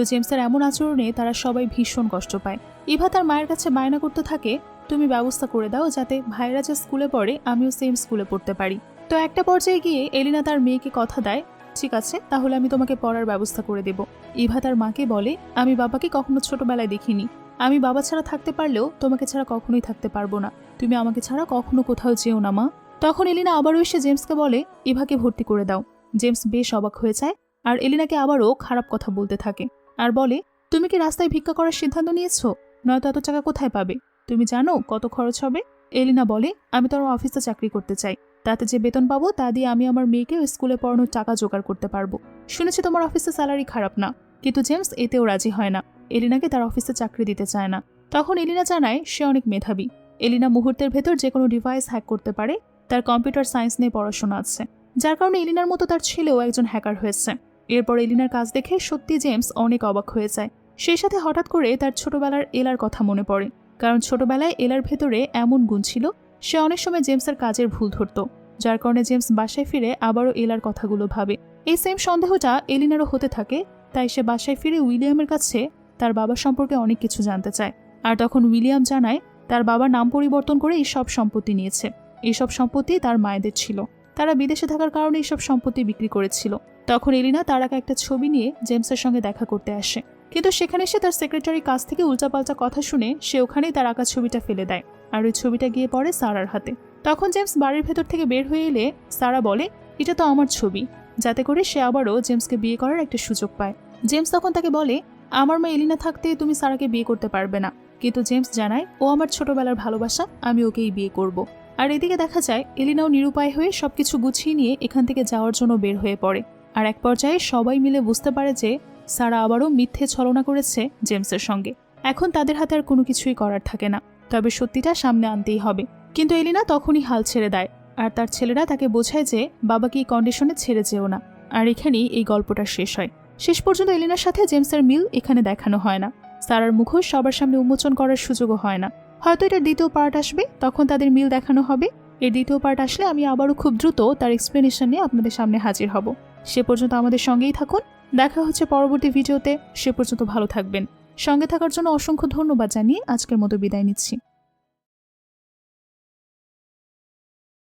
জেমসের এমন আচরণে তারা সবাই ভীষণ কষ্ট পায়। ইভা তার মায়ের কাছে বায়না করতে থাকে, তুমি ব্যবস্থা করে দাও যাতে ভাইরা যে স্কুলে পড়ে আমিও সেম স্কুলে পড়তে পারি। তো একটা পর্যায়ে গিয়ে এলিনা তার মেয়েকে কথা দেয়, ঠিক আছে তাহলে আমি তোমাকে পড়ার ব্যবস্থা করে দেব। ইভা তার মাকে বলে, আমি বাবাকে কখনো ছোটবেলায় দেখিনি, আমি বাবা ছাড়া থাকতে পারলেও তোমাকে ছাড়া কখনোই থাকতে পারবো না, তুমি আমাকে ছাড়া কখনো কোথাও যেও না মা। তখন এলিনা আবারও এসে জেমসকে বলে, ইভাকে ভর্তি করে দাও। জেমস বেশ অবাক হয়ে যায় আর এলিনাকে আবারও খারাপ কথা বলতে থাকে আর বলে, তুমি কি রাস্তায় ভিক্ষা করার সিদ্ধান্ত নিয়েছো? নয়তো এত টাকা কোথায় পাবে? তুমি জানো কত খরচ হবে? এলিনা বলে, আমি তোমার অফিসে চাকরি করতে চাই, তাতে যে বেতন পাবো তা দিয়ে আমি আমার মেয়েকে স্কুলে পড়ানোর টাকা জোগাড় করতে পারবো। শুনেছি তোমার অফিসে স্যালারি খারাপ না। কিন্তু জেমস এতেও রাজি হয় না, এলিনাকে তার অফিসে চাকরি দিতে চায় না। তখন এলিনা জানায় সে অনেক মেধাবী। এলিনা মুহূর্তের ভেতর যে কোনো ডিভাইস হ্যাক করতে পারে, তার কম্পিউটার সায়েন্স নিয়ে পড়াশোনা আছে, যার কারণে এলিনার মতো তার ছেলেও একজন হ্যাকার হয়েছে। এরপর এলিনার কাজ দেখে সত্যি জেমস অনেক অবাক হয়ে যায়। সেই সাথে হঠাৎ করে তার ছোটবেলার এলার কথা মনে পড়ে, কারণ ছোটবেলায় এলার ভেতরে এমন গুণ ছিল সে অনেক সময় জেমসের কাজের ভুল ধরত, যার কারণে জেমস বাসায় ফিরে আবারও এলার কথাগুলো ভাবে। এই সেম সন্দেহটা এলিনারও হতে থাকে, তাই সে বাসায় ফিরে উইলিয়ামের কাছে তার বাবা সম্পর্কে অনেক কিছু জানতে চায়। আর তখন উইলিয়াম জানায় তার বাবার নাম পরিবর্তন করে এইসব সম্পত্তি নিয়েছে। এইসব সম্পত্তি তার মায়েদের ছিল, তারা বিদেশে থাকার কারণে এইসব সম্পত্তি বিক্রি করেছিল। তখন এলিনা তার আঁকা একটা ছবি নিয়ে জেমসের সঙ্গে দেখা করতে আসে, কিন্তু সেখানে সে তার সেক্রেটারির কাছ থেকে উল্টাপাল্টা কথা শুনে সে ওখানেই তার আঁকা ছবিটা ফেলে দেয় আর ওই ছবিটা গিয়ে পড়ে সারার হাতে। তখন জেমস বাড়ির ভেতর থেকে বের হয়ে এলে সারা বলে, এটা তো আমার ছবি, যাতে করে সে আবারও জেমসকে বিয়ে করার একটা সুযোগ পায়। জেমস তখন তাকে বলে, আমার মা এলিনা থাকতে তুমি সারাকে বিয়ে করতে পারবে না। কিন্তু জেমস জানায় ও আমার ছোটবেলার ভালোবাসা, আমি ওকেই বিয়ে করব। আর এদিকে দেখা যায় এলিনাও নিরুপায় হয়ে সবকিছু গুছিয়ে নিয়ে এখান থেকে যাওয়ার জন্য বের হয়ে পড়ে। আর এক পর্যায়ে সবাই মিলে বুঝতে পারে যে সারা আবারও মিথ্যে ছলনা করেছে জেমসের সঙ্গে। এখন তাদের হাতে আর কোনো কিছুই করার থাকে না, তবে সত্যিটা সামনে আনতেই হবে। কিন্তু এলিনা তখনই হাল ছেড়ে দেয় আর তার ছেলেরা তাকে বোঝায় যে বাবাকে এই কন্ডিশনে ছেড়ে যেও না। আর এখানেই এই গল্পটা শেষ হয়। শেষ পর্যন্ত এলিনার সাথে জেমসের মিল এখানে দেখানো হয় না, সারার মুখোশ সবার সামনে উন্মোচন করার সুযোগও হয় না। হয়তো এটার দ্বিতীয় পার্ট আসবে, তখন তাদের মিল দেখানো হবে। এর দ্বিতীয় পার্ট আসলে আমি আবারও খুব দ্রুত তার এক্সপ্লেনেশন নিয়ে আপনাদের সামনে হাজির হব। সে পর্যন্ত আমাদের সঙ্গেই থাকুন, দেখা হচ্ছে পরবর্তী ভিডিওতে। সে পর্যন্ত ভালো থাকবেন। সঙ্গে থাকার জন্য অসংখ্য ধন্যবাদ জানিয়ে আজকের মতো বিদায় নিচ্ছি।